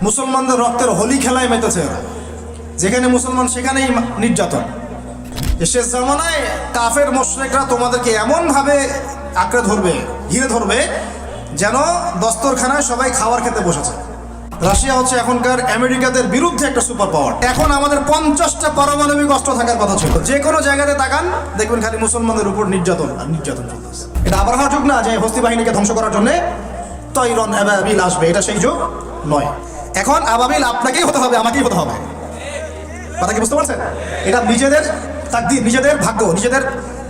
মুসলমানদের রক্তের হোলি খেলায় মেতেছে ওরা। যেখানে মুসলমান সেখানেই নির্যাতন। শেষ জামানায় কাফের মুশরিকরা তোমাদেরকে এমনভাবে আঁকড়ে ধরবে, ঘিরে ধরবে, যেন দস্তরখানায় সবাই খাবার খেতে বসেছে। রাশিয়া হচ্ছে এখনকার আমেরিকাদের বিরুদ্ধে একটা সুপার পাওয়ার। এখন আমাদের 50টা পারমাণবিক অস্ত্র থাকার কথা ছিল। যে কোনো জায়গাতে তাকান দেখবেন খালি মুসলমানদের উপর নির্যাতন আর নির্যাতন চলতেছে। এটা আবরাহার যুগ না যে হস্তি বাহিনীকে ধ্বংস করার জন্য তৈরন আবাবিল আসবে, এটা সেই যুগ নয়। এখন আবাবিল আপনাকেই হতে হবে, আমাকেই হতে হবে। কথা কি বুঝতে পারছেন? এটা নিজেদের তাকদীর, নিজেদের ভাগ্য, নিজেদের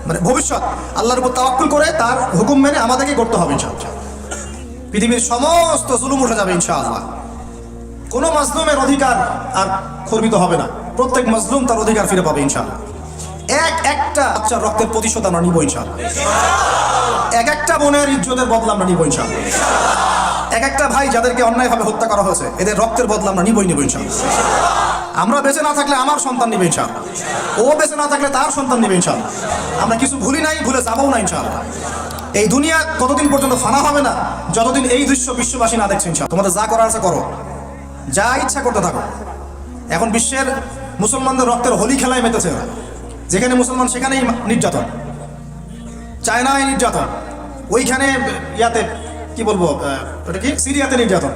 মানে ভবিষ্যৎ আল্লাহর উপর তাওয়াক্কুল করে তার হুকুম মেনে আমাদেরকে করতে হবে ইনশাআল্লাহ। পৃথিবীর সমস্ত জুলুম উঠে যাবে ইনশাআল্লাহ। কোনো মাজলুমের অধিকার আর খর্বিত হবে না। প্রত্যেক মাজলুম তার অধিকার ফিরে পাবে ইনশাআল্লাহ। একটা বাচ্চার রক্তের প্রতিশোধ আমরা নিব ইনশাআল্লাহ। একটা বোনের ইজ্জতের বদলা আমরা নিব ইনশাআল্লাহ। একটা ভাই যাদেরকে অন্যায়ভাবে হত্যা করা হয়েছে এদের রক্তের বদলা আমরা নিবই নিব ইনশাআল্লাহ। আমরা বেঁচে না থাকলে আমার সন্তান নিবে ইনশাআল্লাহ, ও বেঁচে না থাকলে তার সন্তান নিবে ইনশাআল্লাহ। আমরা কিছু ভুলি নাই, ভুলে যাবও না ইনশাআল্লাহ। এই দুনিয়া ততদিন পর্যন্ত ফানা হবে না যতদিন এই দৃশ্য বিশ্ববাসী না দেখছে ইনশাআল্লাহ। তোমাদের যা করার আছে করো, যা ইচ্ছা করতে থাকো। এখন বিশ্বের মুসলমানদের রক্তের হোলি খেলায় মেতেছে ওরা। যেখানে মুসলমান সেখানেই নির্যাতন। চায়নায় নির্যাতন, ওইখানে ইয়াতে কি বলবো, ওটা কি সিরিয়াতে নির্যাতন,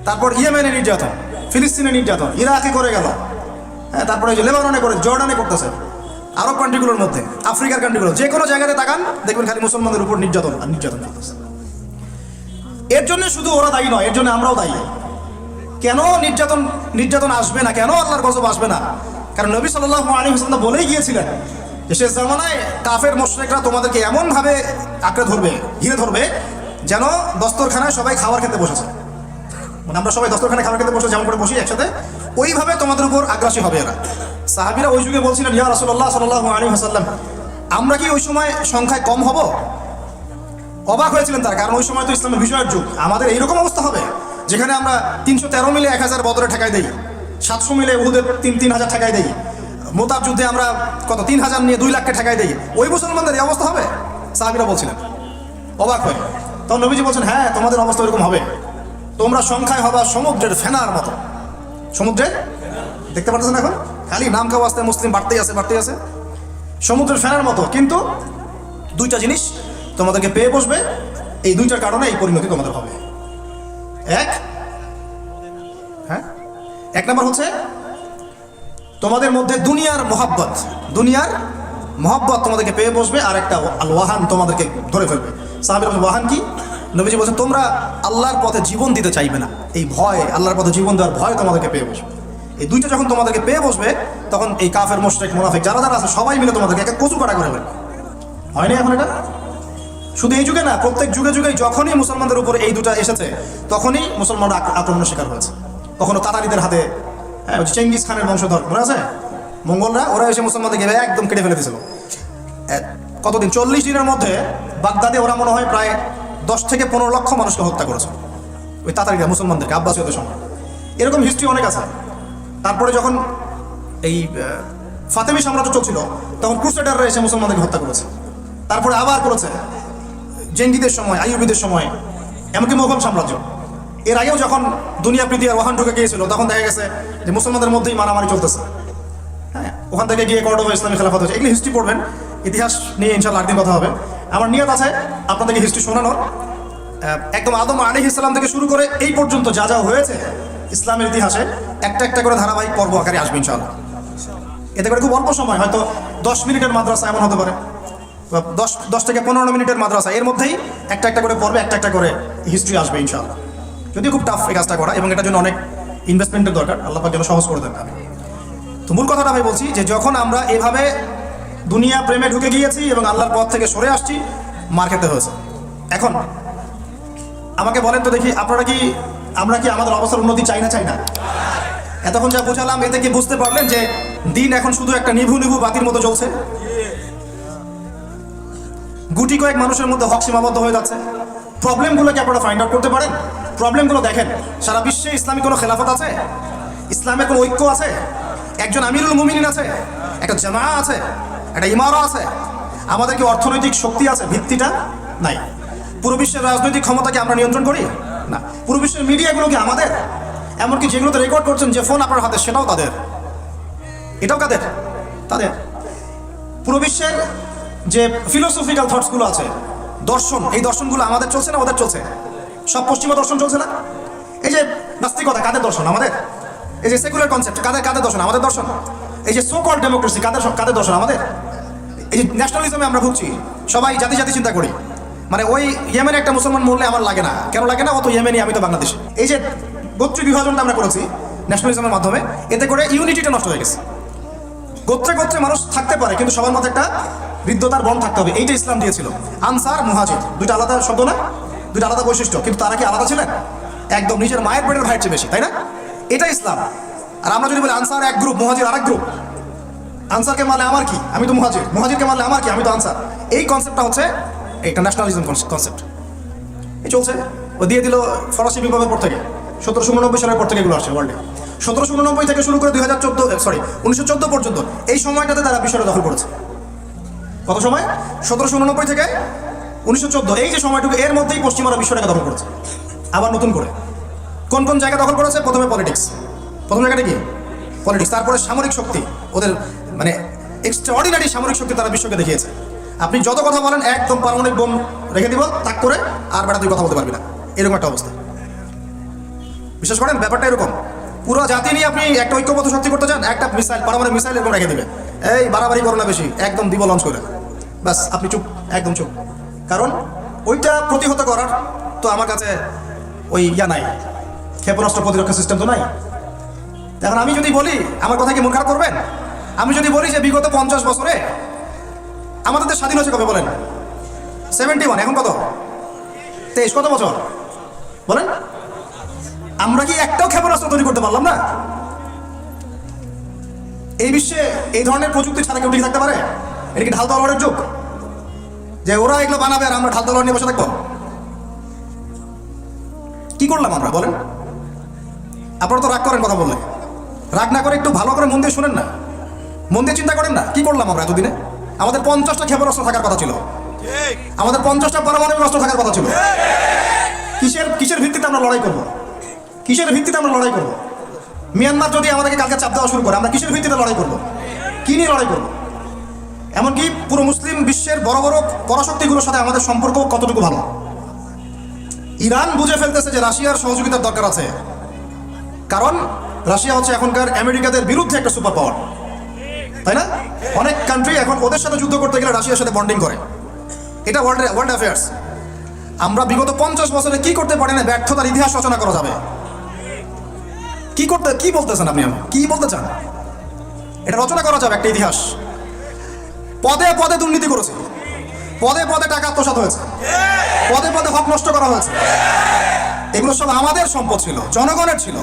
তারপর ইয়েমেনে নির্যাতন, ফিলিস্তিনে নির্যাতন, ইরাকে করে গেল, হ্যাঁ, তারপরে যে লেবাননে করে, জর্ডানে করতেছে, আরব কান্ট্রিগুলোর মধ্যে, আফ্রিকার কান্ট্রিগুলো, যে কোনো জায়গাতে তাকান দেখবেন খালি মুসলমানদের উপর নির্যাতন আর নির্যাতন করতেছে। এর জন্য শুধু ওরা দায়ী নয়, এর জন্য আমরাও দায়ী। কেন নির্যাতন আসবে না, কেন আল্লাহর গজব আসবে না? কারণ নবী সাল্লাল্লাহু আলাইহি ওয়াসাল্লাম বলেই গিয়েছিলেন যে শেষ জামানায় কাফের মুশরিকরা তোমাদেরকে এমনভাবে আঁকড়ে ধরবে, ঘিরে ধরবে, যেন দস্তরখানায় সবাই খাবার খেতে বসেছে। মানে আমরা সবাই দস্তরখানায় খাবার খেতে বসে যেমন করে বসি একসাথে, ওইভাবে তোমাদের উপর আগ্রাসী হবে এরা। সাহাবীরা ওই যুগে বলছিলেন, ইয়া রাসূলুল্লাহ সাল্লাল্লাহু আলাইহি ওয়াসাল্লাম, আমরা কি ওই সময় সংখ্যায় কম হব? অবাক হয়েছিলেন তারা, কারণ ওই সময় তো ইসলামের বিজয়ের যুগ। আমাদের এইরকম অবস্থা হবে যেখানে আমরা 313 মিলে 1000 বদরে ঠেকাই দেই, 700 মিলে উহুদের 3000 ঠেকাই দেই, মোতাব যুদ্ধে আমরা কত 3000 নিয়ে 2 লাখকে ঠেকাই দেই। ওই মুসলমানদের এই অবস্থা হবে? সাহাবীরা বলছিলেন অবাক হয়ে। তখন নবীজি বলছেন, হ্যাঁ, তোমাদের অবস্থা এরকম হবে। তোমরা সংখ্যায় হবা সমুদ্রের ফেনার মতো। সমুদ্রে দেখতে পাচ্ছেন এখন খালি নাম খাওয়া আসতে মুসলিম বাড়তেই আছে। সমুদ্রের ফেনার মতো, কিন্তু দুইটা জিনিস তোমাদেরকে পেয়ে বসবে। এই দুইটার কারণে এই পরিণতি তোমাদের হবে। এক নম্বর হচ্ছে তোমাদের মধ্যে দুনিয়ার মহব্বত তোমাদেরকে পেয়ে বসবে। আর একটা আল ওয়াহান তোমাদেরকে ধরে ফেলবে। সাহাবীরা বলেন, ওয়াহান কি? নবীজি বলছেন, তোমরা আল্লাহর পথে জীবন দিতে চাইবে না। এই ভয়, আল্লাহর পথে জীবন দেওয়ার ভয় তোমাদেরকে পেয়ে বসবে। এই দুইটা যখন তোমাদেরকে পেয়ে বসবে, তখন এই কাফের মুশরিক মুনাফিক যারা আছে সবাই মিলে তোমাদেরকে একটা কচু কাটা করে ফেলবে। হয়নি এখন এটা? শুধু এই যুগে না, প্রত্যেক যুগে যখনই মুসলমানদের উপর এই দুটা এসেছে, তখনই মুসলমানরা আক্রমণের শিকার হয়েছে। কখনো তাতারিদের হাতে, হ্যাঁ, চেঙ্গিস খানের বংশধর মনে আছে, মঙ্গলরা, ওরা এসে মুসলমানদেরকে একদম কেটে ফেলে দিয়েছিল। কতদিন, 40 দিনের মধ্যে বাগদাদে ওরা মনে হয় প্রায় 10 থেকে 15 লক্ষ মানুষকে হত্যা করেছে, ওই তাতারিরা মুসলমানদেরকে, আব্বাসীয়দের সময়। এরকম হিস্ট্রি অনেক আছে। তারপরে যখন এই ফাতেমি সাম্রাজ্য চলছিল, তখন ক্রুসেডাররা এসে মুসলমানদেরকে হত্যা করেছে। তারপরে আবার করেছে জেঙ্গিদের সময়, আইয়ুবীদের সময়, এমনকি মোগল সাম্রাজ্য। এর আগেও যখন দুনিয়া প্রীতি আর ওয়াহান ঢুকে গিয়েছিল, তখন দেখা গেছে যে মুসলমানদের মধ্যেই মারামারি চলতেছে। হ্যাঁ, ওখান থেকে গিয়ে কর্ডোবা ইসলামী খেলাফত হয়েছে। এগুলো হিস্ট্রি পড়বেন, ইতিহাস নিয়ে ইনশাআল্লাহ একদিন কথা হবে। আমার নিয়ত আছে আপনাদেরকে হিস্ট্রি শোনানোর, একদম আদম আলাইহিস সালাম থেকে শুরু করে এই পর্যন্ত যা যা হয়েছে ইসলামের ইতিহাসে, একটা করে ধারাবাহিক পর্ব আকারে আসবে ইনশাআল্লাহ। এতে করে খুব অল্প সময়, হয়তো 10 মিনিটের মাদ্রাসা এমন হতে পারে, 10 থেকে 15 মিনিটের মাদ্রাসা, এর মধ্যেই একটা করে পর্বে একটা করে হিস্ট্রি আসবে ইনশাআল্লাহ। যদিও খুব টাফ এই কাজটা করা, এবং এটার জন্য অনেক ইনভেস্টমেন্টের দরকার। আল্লাহ পাক যেন সহজ করে দেন। তো মূল কথাটা আমি বলছি যে যখন আমরা এভাবে দুনিয়া প্রেমে ঢুকে গিয়েছি এবং আল্লাহর পথ থেকে সরে আসছি, মার খেতে হয়েছে। এখন আমাকে বলেন তো দেখি, আমরা কি আমাদের অবস্থার উন্নতি চাই না? এতক্ষণ যা বুঝালাম, এতে কি বুঝতে পারলেন যে দিন এখন শুধু একটা নিভু বাতির মতো জ্বলছে? গুটি কয়েক মানুষের মধ্যে হক সীমাবদ্ধ হয়ে যাচ্ছে। প্রবলেমগুলো কি আপনারা ফাইন্ড আউট করতে পারেন? প্রবলেমগুলো দেখেন। সারা বিশ্বে ইসলামী কোনো খেলাফত আছে? ইসলামের কোনো ঐক্য আছে? একজন আমিরুল মুমিনিন আছে? একটা জামাআত আছে? একটা ইমারা আছে? আমাদের কি অর্থনৈতিক শক্তি আছে? ভিত্তিটা নাই। পুরো বিশ্বের রাজনৈতিক ক্ষমতাকে আমরা নিয়ন্ত্রণ করি না। পুরো বিশ্বের মিডিয়াগুলো কি আমাদের? এমনকি যেগুলোতে রেকর্ড করছেন যে ফোন আপনার হাতে, সেটাও তাদের। এটাও কাদের? তাদের। পুরো বিশ্বের যে ফিলোসফিক্যাল থটসগুলো আছে, দর্শন, এই দর্শনগুলো আমাদের চলছে না ওদের চলছে? সব পশ্চিমা দর্শন চলছে না? এই যে নাস্তিকতা, কাদের দর্শন? আমাদের। এই যে সেকুলার কনসেপ্ট, কাদের দর্শন? আমাদের দর্শন। এই যে সো কল্ড ডেমোক্রেসি, কাদের দর্শন? আমাদের। এই যে ন্যাশনালিজমে আমরা ভুগছি, সবাই জাতি জাতি চিন্তা করি, মানে ওই ইয়েমেনে একটা মুসলমান মরলে আমার লাগে না, কেন লাগে না? অত ইয়েমেনি, আমি তো বাংলাদেশে। এই যে গোত্রীয় বিভাজনটা আমরা করেছি ন্যাশনালিজমের মাধ্যমে, এতে করে ইউনিটিটা নষ্ট হয়ে গেছে। গোত্রে গোত্রে মানুষ থাকতে পারে, কিন্তু সবার মধ্যে একটা হৃদ্যতার বন থাকতে হবে। এইটা ইসলাম দিয়েছিল। আনসার, মুহাজির, দুইটা আলাদা শব্দ না? দুইটা আলাদা বৈশিষ্ট্য, কিন্তু তারা কি আলাদা ছিলেন? একদম নিজের মায়ের পেটের ভাইয়ের চেয়ে বেশি, তাই না? এটা ইসলাম। আর আমরা যদি বলি আনসার এক গ্রুপ, মুহাজির আরেক গ্রুপ, আনসারকে মারলে আমার কি, আমি তো মুহাজির, মুহাজিরকে মারলে আমার কি, আমি তো আনসার, এই কনসেপ্টটা হচ্ছে একটা ন্যাশনালিজম কনসেপ্ট। এই চলছে। ও দিয়ে দিল ফরাসি বিপ্লবের পর থেকে, 1789 সালের পর থেকে এগুলো আসছে ওয়ার্ল্ডে। 1789 থেকে শুরু করে 1914 পর্যন্ত এই সময়টাতে তারা বিষয়টা দখল করেছে। কত সময়? 1789 থেকে 1914, এই যে সময়টুকু, এর মধ্যেই পশ্চিমারা বিষয়টাকে দখল করেছে আবার নতুন করে। কোন কোন জায়গা দখল করেছে? প্রথমে পলিটিক্স, প্রথম জায়গাটা কি? পলিটিক্স। তারপরে সামরিক শক্তি, ওদের মানে এক্সট্রাঅর্ডিনারি সামরিক শক্তি তারা বিশ্বকে দেখিয়েছে। আপনি যত কথা বলেন, একদম পারমাণবিক বোম রেখে দিব তাক করে, আর বেটা তুই কথা বলতে পারবি না, এরকম একটা অবস্থা। বিশ্বাস করেন ব্যাপারটা এরকম। পুরো জাতি নিয়ে আপনি একটা ঐক্যবদ্ধ শক্তি করতে চান, একটা মিসাইল, পারমাণবিক মিসাইল এরকম রেখে দিবে, এই বাড়াবাড়ি করো না বেশি, একদম দিব লঞ্চ করে, ব্যাস আপনি চুপ, একদম চুপ। কারণ ওইটা প্রতিহত করার তো আমার কাছে ওই নাই, ক্ষেপণাস্ত্র প্রতিরক্ষা সিস্টেম তো নাই। এখন আমি যদি বলি, আমার কথা কি মন খারাপ করবেন? আমি যদি বলি যে বিগত 50 বছরে আমাদের দেশ স্বাধীন হয়েছে কবে বলেন? 71, এখন কত? 23, কত বছর বলেন? আমরা কি একটাও ক্ষেপণাস্ত্র তৈরি করতে পারলাম না? এই বিশ্বে এই ধরনের প্রযুক্তি ছাড়া কেউ টিকে থাকতে পারে? এটা কি ঢাল তলোয়ারের যুগ যে ওরা এগুলো বানাবে আর আমরা ঢাল তলোয়ার নিয়ে বসে থাকবো? কি করলাম আমরা বলেন? আপনারা তো রাগ করেন কথা বললে, রাগ না করে একটু ভালো করে মন দিয়ে শুনেন না, মন দিয়ে চিন্তা করেন না। কি করলাম আমরা এতদিনে? আমাদের 50টা ক্ষেপণাস্ত্র থাকার কথা ছিল, আমাদের 50টা পারমাণবিক অস্ত্র থাকার কথা ছিল। কিসের ভিত্তিতে আমরা লড়াই করবো? কিসের ভিত্তিতে আমরা লড়াই করবো? মিয়ানমার যদি আমাদেরকে কালকে চাপ দেওয়া শুরু করে, আমরা কিসের ভিত্তিতে লড়াই করবো? কি নিয়ে লড়াই করবো? এমনকি পুরো মুসলিম বিশ্বের বড় বড় পরাশক্তিগুলোর সাথে আমাদের সম্পর্ক কতটুকু ভালো? ইরান বুঝে ফেলতেছে যে রাশিয়ার সহযোগিতার দরকার আছে, কারণ রাশিয়া হচ্ছে এখনকার আমেরিকাদের বিরুদ্ধে একটা সুপার পাওয়ার, তাই না? অনেক কান্ট্রি এখন ওদের সাথে যুদ্ধ করতে গেলে রাশিয়ার সাথে বন্ডিং করে। এটা ওয়ার্ল্ড অ্যাফেয়ার্স। আমরা বিগত 50 বছরে কি করতে পারি না, ব্যর্থতার ইতিহাস রচনা করা যাবে। কি বলতেছেন আপনি? কি বলতে চান? এটা রচনা করা যাবে একটা ইতিহাস। পদে পদে দুর্নীতি করেছে, পদে পদে টাকা আত্মসাৎ হয়েছে, পদে পদে হক নষ্ট করা হয়েছে। এগুলো সব আমাদের সম্পদ ছিল, জনগণের ছিল।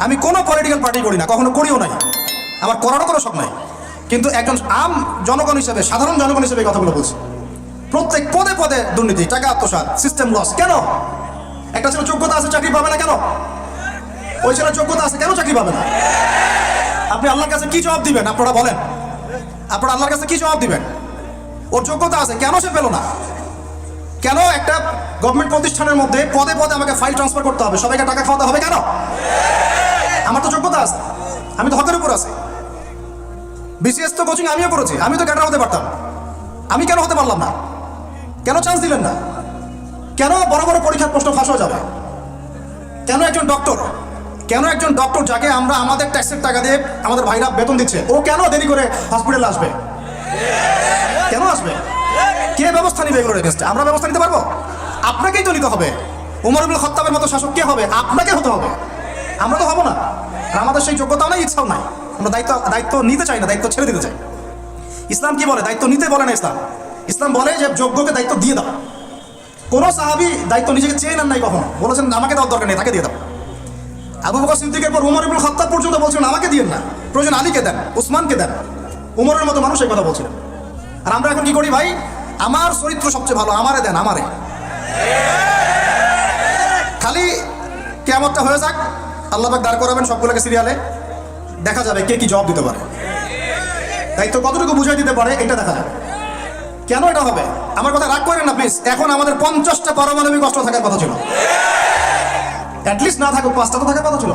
আমি কোনো পলিটিক্যাল পার্টি করি না, কখনো করিও নাই, আমার করারও কোনো শখ নাই। কিন্তু একজন আম জনগণ হিসেবে, সাধারণ জনগণ হিসেবে এই কথাগুলো বলছি। প্রত্যেক পদে পদে দুর্নীতি, টাকা আত্মসাৎ, সিস্টেম লস। কেন? একটা ছেলে যোগ্যতা আছে, চাকরি পাবে না কেন? ওই ছেলের যোগ্যতা আছে, কেন চাকরি পাবে না? আপনি আল্লাহর কাছে কি জবাব দিবেন? আপনারা বলেন, আপনারা আল্লাহর কাছে কি জবাব দিবেন? ওর যোগ্যতা আছে, কেন সে পেল না? কেন একটা গভর্নমেন্ট প্রতিষ্ঠানের মধ্যে পদে পদে আমাকে ফাইল ট্রান্সফার করতে হবে, সবাইকে টাকা খাওয়াতে হবে? কেন? আমার তো যোগ্যতা আছে, আমি তো হকের উপর আছি। বিসিএস তো কোচিং আমিও করেছি, আমি তো ক্যাডার হতে পারতাম, আমি কেন হতে পারলাম না? কেন চান্স দিলেন না? কেন বড় বড় পরীক্ষার প্রশ্ন ফাঁস হয়ে যাবে? কেন একজন ডক্টর যাকে আমরা আমাদের ট্যাক্সের টাকা দিয়ে আমাদের ভাইরা বেতন দিচ্ছে, ও কেন দেরি করে হসপিটালে আসবে? কেন আসবে? কে ব্যবস্থা নিবে এগুলোর এগেইনস্টে? আমরা ব্যবস্থা নিতে পারবো? আপনাকেই তো নিতে হবে। ওমর ইবনুল খাত্তাবের মতো শাসক কে হবে? আপনাকে হতে হবে, আমরা তো হব না। আর আমাদের সেই যোগ্যতাও নাই, ইচ্ছাও নাই। আমরা দায়িত্ব নিতে চাই না, দায়িত্ব ছেড়ে দিতে চাই। ইসলাম কি বলে? দায়িত্ব নিতে বলে না ইসলাম বলে যে যোগ্যকে দায়িত্ব দিয়ে দাও। কোন সাহাবী দায়িত্ব নিজেকে চেয়ে নেন নাই কখনো, বলেছেন আমাকে দেওয়ার দরকার নেই, তাকে দিয়ে দাও। আবু বকর সিদ্দিকের পর ওমর ইবনুল খাত্তাব পর্যন্ত বলছেন আমাকে দিয়েন না, প্রয়োজন আলীকে দেন, উসমানকে দেন। ওমরের মতো মানুষ এই কথা বলছিলেন। আর আমরা এখন কি করি ভাই? আমার চরিত্র সবচেয়ে ভালো, আমারে দেন, আমারে। খালি কিয়ামতটা হয়ে যাক, আল্লাহ পাক দাঁড় করাবেন সবগুলোকে সিরিয়ালে, দেখা যাবে কে কি জবাব দিতে পারে, দায়িত্ব কতটুকু বুঝাই দিতে পারে, এটা দেখা যাবে। কেন এটা হবে? আমার কথা রাগ করেন না প্লিজ। এখন আমাদের 50টা পারমাণবিক অস্ত্র থাকার কথা ছিল, অ্যাটলিস্ট না থাকুক, 5টা তো থাকার কথা ছিল।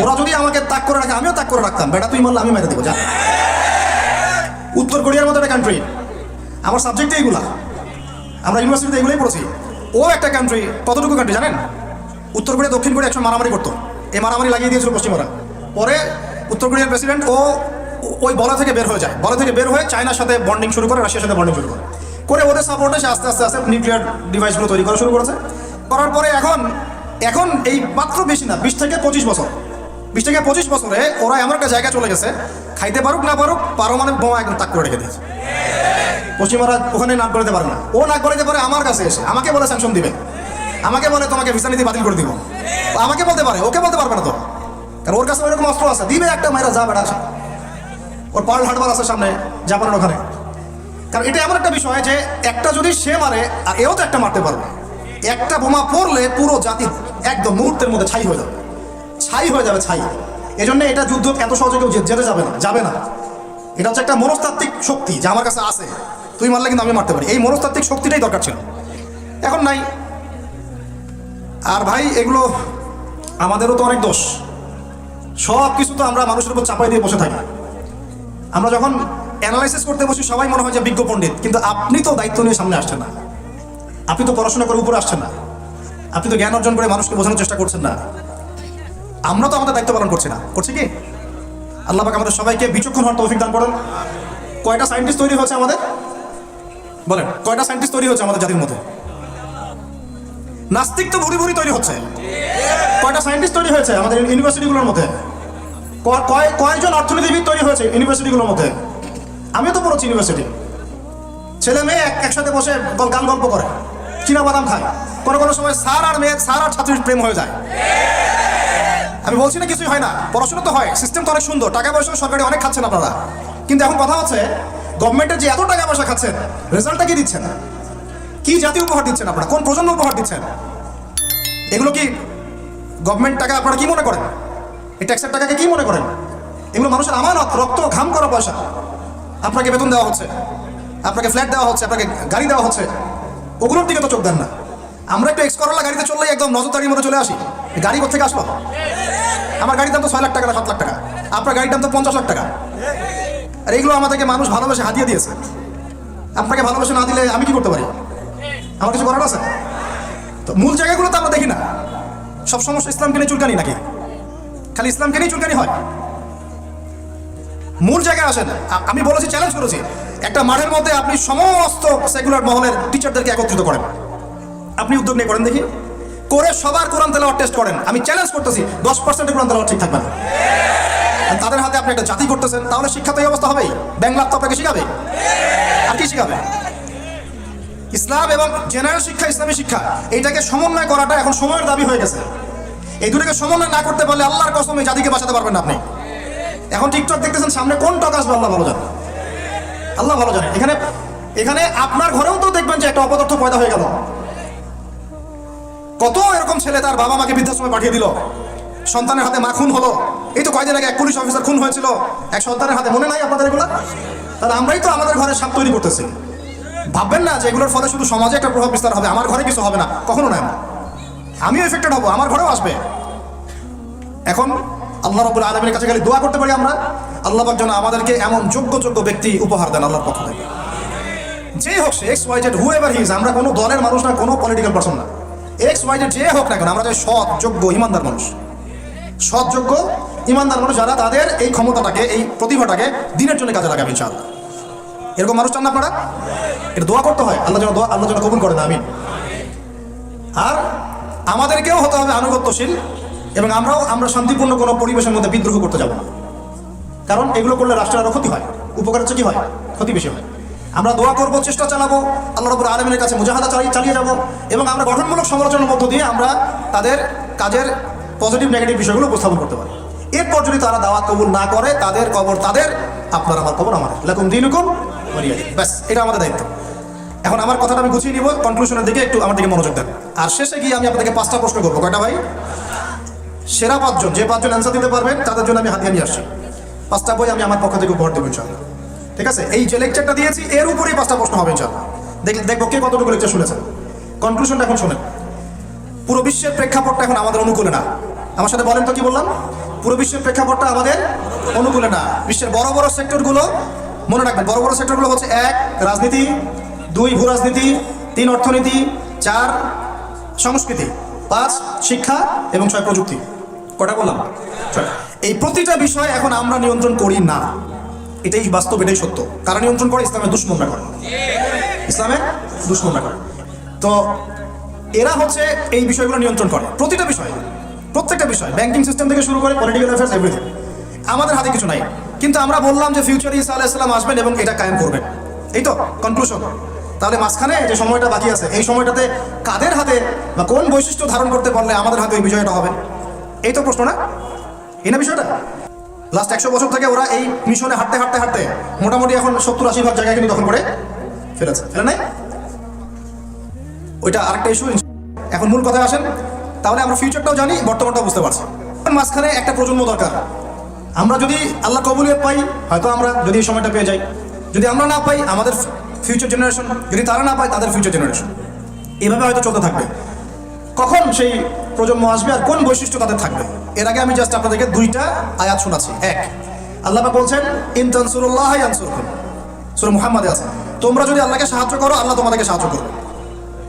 ওরা যদি আমাকে তাক করে রাখে আমিও তাক করে রাখতাম, বেটা তুই মারলে আমি মেরে দেবো যা। উত্তর কোরিয়ার মতো একটা কান্ট্রি, আমার সাবজেক্টে এইগুলা, আমরা ইউনিভার্সিটিতে এগুলোই পড়েছি। ও একটা কান্ট্রি, কতটুকু কান্ট্রি জানেন? উত্তর কোরিয়া দক্ষিণ কোরিয়া একসময় মারামারি করতো, এই মারামারি লাগিয়ে দিয়েছিল পশ্চিমারা। পরে উত্তর কোরিয়ার প্রেসিডেন্ট ওই বলা থেকে বের হয়ে যায়, বলা থেকে বের হয়ে চায়নার সাথে বন্ডিং শুরু করে, রাশিয়ার সাথে বন্ডিং শুরু করে, ওদের সাপোর্টে সে আস্তে আস্তে আস্তে নিউক্লিয়ার ডিভাইসগুলো তৈরি করা শুরু করেছে। করার পরে এখন এই মাত্র বেশি না, 20 থেকে 25 বছর, 20 থেকে 25 বছরে ওরা এমন একটা জায়গায় চলে গেছে, খাইতে পারুক না পারুক পারমাণবিক বোমা একদম তাক করে রেখে দিয়েছে। পশ্চিমারা ওখানে নাক গলাতে পারে না, ও নাক গলাতে পারে আমার কাছে এসে আমাকে বলে স্যাংশন দিবে, আমাকে বলে তোমাকে ভিসা নীতি বাতিল করে দিব, আমাকে বলতে পারে, ওকে বলতে পারবে না তো, কারণ ওর কাছে ওইরকম অস্ত্র আছে, দিবে একটা মায়েরা যা বেড়া আসে। ওর পার্ল হারবার আছে সামনে জাপানের ওখানে। কারণ এটা এমন একটা বিষয় যে একটা যদি সে মারে আর এও তো একটা মারতে পারবে, একটা বোমা পড়লে পুরো জাতি একদম মুহূর্তের মধ্যে ছাই হয়ে যাবে, ছাই হয়ে যাবে, ছাই। এই জন্য এটা যুদ্ধ এত সহজে কেউ যেতে যাবে না। এটা হচ্ছে একটা মনস্তাত্ত্বিক শক্তি যে আমার কাছে আছে, তুই মারলে কিন্তু আমি মারতে পারি, এই মনস্তাত্ত্বিক শক্তিটাই দরকার ছিল, এখন নাই। আর ভাই এগুলো আমাদেরও তো অনেক দোষ, সব কিছু তো আমরা মানুষের উপর চাপাই দিয়ে বসে থাকি। আমরা যখন অ্যানালাইসিস করতে বসি সবাই মনে হয় যে বিজ্ঞ পণ্ডিত, কিন্তু আপনি তো দায়িত্ব নিয়ে সামনে আসছেন না, আপনি তো পড়াশোনা করে উপরে আসছেন না, আপনি তো জ্ঞান অর্জন করে মানুষকে বোঝানোর চেষ্টা করছেন না। আমরা তো আমাদের দায়িত্ব পালন করছি না, করছি কি? আল্লাহ পাক আমাদের সবাইকে বিচক্ষণ হওয়ার তৌফিক দান করেন। কয়টা সায়েন্টিস্ট তৈরি হয়েছে আমাদের, বলেন কয়টা সায়েন্টিস্ট তৈরি হচ্ছে আমাদের জাতির মধ্যে? নাস্তিক তো ভুরি ভুরি তৈরি হচ্ছে। কয়টা সায়েন্টিস্ট তৈরি হয়েছে আমাদের ইউনিভার্সিটিগুলোর মধ্যে? কয়জন অর্থনীতিবিদ তৈরি হয়েছে ইউনিভার্সিটিগুলোর মধ্যে? আমিও তো পড়েছি ইউনিভার্সিটি, ছেলে মেয়ে একসাথে বসে গান গল্প করে, চীনা বাদাম খায়, কোনো সময় স্যার আর ছাত্রীর প্রেম হয়ে যায়। আমি বলছি না কিছুই হয় না, পড়াশোনা তো হয়, সিস্টেম তো অনেক সুন্দর, টাকা পয়সা সরকারি অনেক খাচ্ছেন আপনারা, কিন্তু এখন কথা হচ্ছে গভর্নমেন্টের যে এত টাকা পয়সা খাচ্ছেন, রেজাল্টটা কি দিচ্ছেন? কি জাতীয় উপহার দিচ্ছেন আপনারা? কোন প্রজন্ম উপহার দিচ্ছেন? এগুলো কি গভর্নমেন্ট টাকা আপনারা কি মনে করেন? এই ট্যাক্সের টাকাকে কি মনে করেন? এগুলো মানুষের আমানত, রক্ত ঘাম করা পয়সা। আপনাকে বেতন দেওয়া হচ্ছে, আপনাকে ফ্ল্যাট দেওয়া হচ্ছে, আপনাকে গাড়ি দেওয়া হচ্ছে, ওগুলোর দিকে তো চোখ দেন না। আমরা একটু এক্সকরলা গাড়িতে চললেই একদম নজরদারির মধ্যে চলে আসি, গাড়ি কোথা থেকে আসলো? আমার গাড়ির দাম তো 6 লাখ টাকা না 7 লাখ টাকা, আপনার গাড়ির দাম তো 50 লাখ টাকা। আর এইগুলো আমাদেরকে মানুষ ভালোবেসে হাতিয়ে দিয়েছে। আপনাকে ভালোবেসে না দিলে আমি কি করতে পারি? আমার কিছু করার আছে? তো মূল জায়গাগুলো তো আমরা দেখি না। সব সমস্যা ইসলামকে নিয়ে চুলকানি নাকি? খালি ইসলামকে নিয়ে চুলকানি হয়? মূল জায়গায় আসেন। আমি বলেছি, চ্যালেঞ্জ করেছি, একটা মাঠের মধ্যে আপনি সমস্ত সেকুলার মহলের টিচারদেরকে একত্রিত করেন, আপনি উদ্যোগ নিয়ে করেন দেখি, করে সবার কোরআন তেলাওয়াত টেস্ট করেন। আমি চ্যালেঞ্জ করতেছি 10% কোরআন তেলাওয়াত ঠিক থাকবে না। তাদের হাতে আপনি একটা জাতি করতেছেন, তাহলে শিক্ষা তো এই অবস্থা হবেই। বাংলা তো আপনাকে শিখাবে, আর কি শিখাবে? ইসলাম এবং জেনারেল শিক্ষা, ইসলামী শিক্ষা, এইটাকে সমন্বয় করাটা এখন সময়ের দাবি হয়ে গেছে। এই দুটোকে সমন্বয় না করতে পারলে আল্লাহর কসম এই জাতিকে বাঁচাতে পারবেন না আপনি। এখন টিকটক দেখতেছেন, সামনে কোন টক আসবে আল্লাহ ভালো জানে, আল্লাহ ভালো জানে। এখানে আপনার ঘরেও তো দেখবেন যে একটা অপদার্থ পয়দা হয়ে গেল। কত এরকম ছেলে তার বাবা মাকে বৃদ্ধাশ্রমে পাঠিয়ে দিল, সন্তানের হাতে মা খুন হলো। এই তো কয়দিন আগে এক পুলিশ অফিসার খুন হয়েছিল এক সন্তানের হাতে, মনে নাই আপনাদের এগুলো? তাহলে আমরাই তো আমাদের ঘরে সাপ তৈরি করতেছি। ভাববেন না যে এগুলোর ফলে শুধু সমাজে একটা প্রভাব বিস্তার হবে, আমার ঘরে কিছু হবে না, কখনো নয়। আমিও এফেক্টেড হবো, আমার ঘরেও আসবে। এখন আল্লাহ রাব্বুল আলামিনের কাছে খালি দোয়া করতে পারি আমরা, আল্লাহ পাক যেন আমাদেরকে এমন যোগ্য ব্যক্তি উপহার দেন আল্লাহর পক্ষ থেকে। যেই হোক সে XYZ, হুএভার হি ইজ, আমরা কোনো দলের মানুষ না, কোনো পলিটিক্যাল পারসন না। XYZ যে হোক না কেন, আমরা চাই সৎ, যোগ্য, ইমানদার মানুষ, সৎ, যোগ্য, ইমানদার মানুষ, যারা তাদের এই ক্ষমতাটাকে, এই প্রতিভাটাকে দিনের জন্য কাজে লাগাবে ইনশাআল্লাহ। এরকম মানুষ চান না আপনারা? এটা দোয়া করতে হয়, আল্লাহ যেন কবুল করেন, আমিন। আর আমাদেরকেও হতে হবে আনুগত্যশীল, এবং আমরা শান্তিপূর্ণ কোনো পরিবেশের মধ্যে বিদ্রোহ করতে যাব না। কারণ এগুলো করলে রাষ্ট্রের আরও ক্ষতি হয়, উপকার হচ্ছে কি হয়? ক্ষতি বেশি হয়। আমরা দোয়া করবো, চেষ্টা চালাবো, আল্লাহ রাব্বুল আলামিনের কাছে মুজাহাদা চালিয়ে যাব, এবং আমরা গঠনমূলক সমালোচনার মধ্য দিয়ে আমরা তাদের কাজের পজিটিভ নেগেটিভ বিষয়গুলো উপস্থাপন করতে পারি। এরপর যদি তারা দাওয়াত কবুল না করে, তাদের কবর তাদের, আপনার আমার কবর আমাদের, লাকুম দীনুকুম ওয়ালিয়া দিন। ব্যাস, এটা আমাদের দায়িত্ব। এখন আমার কথাটা আমি গুছিয়ে নিব, কনক্লুশনের দিকে একটু আমার দিকে মনোযোগ দেন। আর শেষে গিয়ে আমি আপনাদেরকে 5টা প্রশ্ন করবো। কয়টা ভাই? সেরা 5 জন, যে 5 জন অ্যান্সার দিতে পারবেন তাদের জন্য আমি হাতিয়ে নিয়ে আসছি। 5টা বই আমি আমার পক্ষ থেকে উপহার দেবো ইনশাআল্লাহ। ঠিক আছে? এই যে লেকচারটা দিয়েছি এর উপরেই 5টা প্রশ্ন হবে ইনশাআল্লাহ। দেখবো কে কতটুকু লেকচার শুনেছেন। কনক্লুশনটা এখন শোনেন। পুরো বিশ্বের প্রেক্ষাপটটা এখন আমাদের অনুকূলে না। আমার সাথে বলেন তো কি বললাম? পুরো বিশ্বের প্রেক্ষাপটটা আমাদের অনুকূলে না। বিশ্বের বড় বড় সেক্টরগুলো মনে রাখবেন, বড় বড় সেক্টরগুলো হচ্ছে 1 রাজনীতি, 2 ভূ রাজনীতি, 3 অর্থনীতি, 4 সংস্কৃতি, 5 শিক্ষা এবং 6 প্রযুক্তি। কটা বললাম? এই প্রতিটা বিষয় এখন আমরা নিয়ন্ত্রণ করি না। এটাই বাস্তব, এটাই সত্য। কারা নিয়ন্ত্রণ করে? ইসলামের দুশমনরা করে। ইসলামের দুশমনরা করে। তো এরা হচ্ছে এই বিষয়গুলো নিয়ন্ত্রণ করে, প্রতিটা বিষয়, প্রত্যেকটা বিষয়, ব্যাংকিং সিস্টেম থেকে শুরু করে পলিটিক্যাল অ্যাফেয়ার্স, এভরিথিং। আমাদের হাতে কিছু নাই, কিন্তু আমরা বললাম যে ফিউচারে ঈসা আলাইহিস সালাম আসবেন এবং এটা কায়েম করবেন। এই তো কনক্লুশন। তাহলে মাঝখানে যে সময়টা বাকি আছে, এই সময়টাতে কাদের হাতে বা কোন বৈশিষ্ট্য ধারণ করতে পারলে আমাদের হাতে ওই বিজয়টা হবে? এই তো প্রশ্ন, না? এই না বিষয়টা? লাস্ট 100 বছর থেকে ওরা এই মিশনে হাঁটতে হাঁটতে হাঁটতে মোটামুটি এখন 70-80 ভাগ জায়গায় কিন্তু দখল করে ফেলেছে, ফেলে নাই? ওইটা আরেকটা ইস্যু। এখন মূল কথায় আসেন। তাহলে আমরা ফিউচারটাও জানি, বর্তমানটাও বুঝতে পারছি। মাঝখানে একটা প্রজন্ম দরকার। আমরা যদি আল্লাহ কবুলিয়ত পাই, হয়তো আমরা যদি এই সময়টা পেয়ে যাই। যদি আমরা না পাই, আমাদের ফিউচার জেনারেশন, যদি তারা না পায়, তাদের ফিউচার জেনারেশন। এইভাবে হয়তো চলতে থাকবে। কখন সেই প্রজন্ম আসবে আর কোন বৈশিষ্ট্য তাদের থাকবে? এর আগে আমি জাস্ট আপনাদেরকে 2টা আয়াত শোনাচ্ছি। 1, আল্লাহ পাক বলছেন ইন তানসুরুল্লাহ ইয়ানসুরকুম, সূরা মুহাম্মাদে আছে, তোমরা যদি আল্লাহকে সাহায্য করো, আল্লাহ তোমাদেরকে সাহায্য করবে।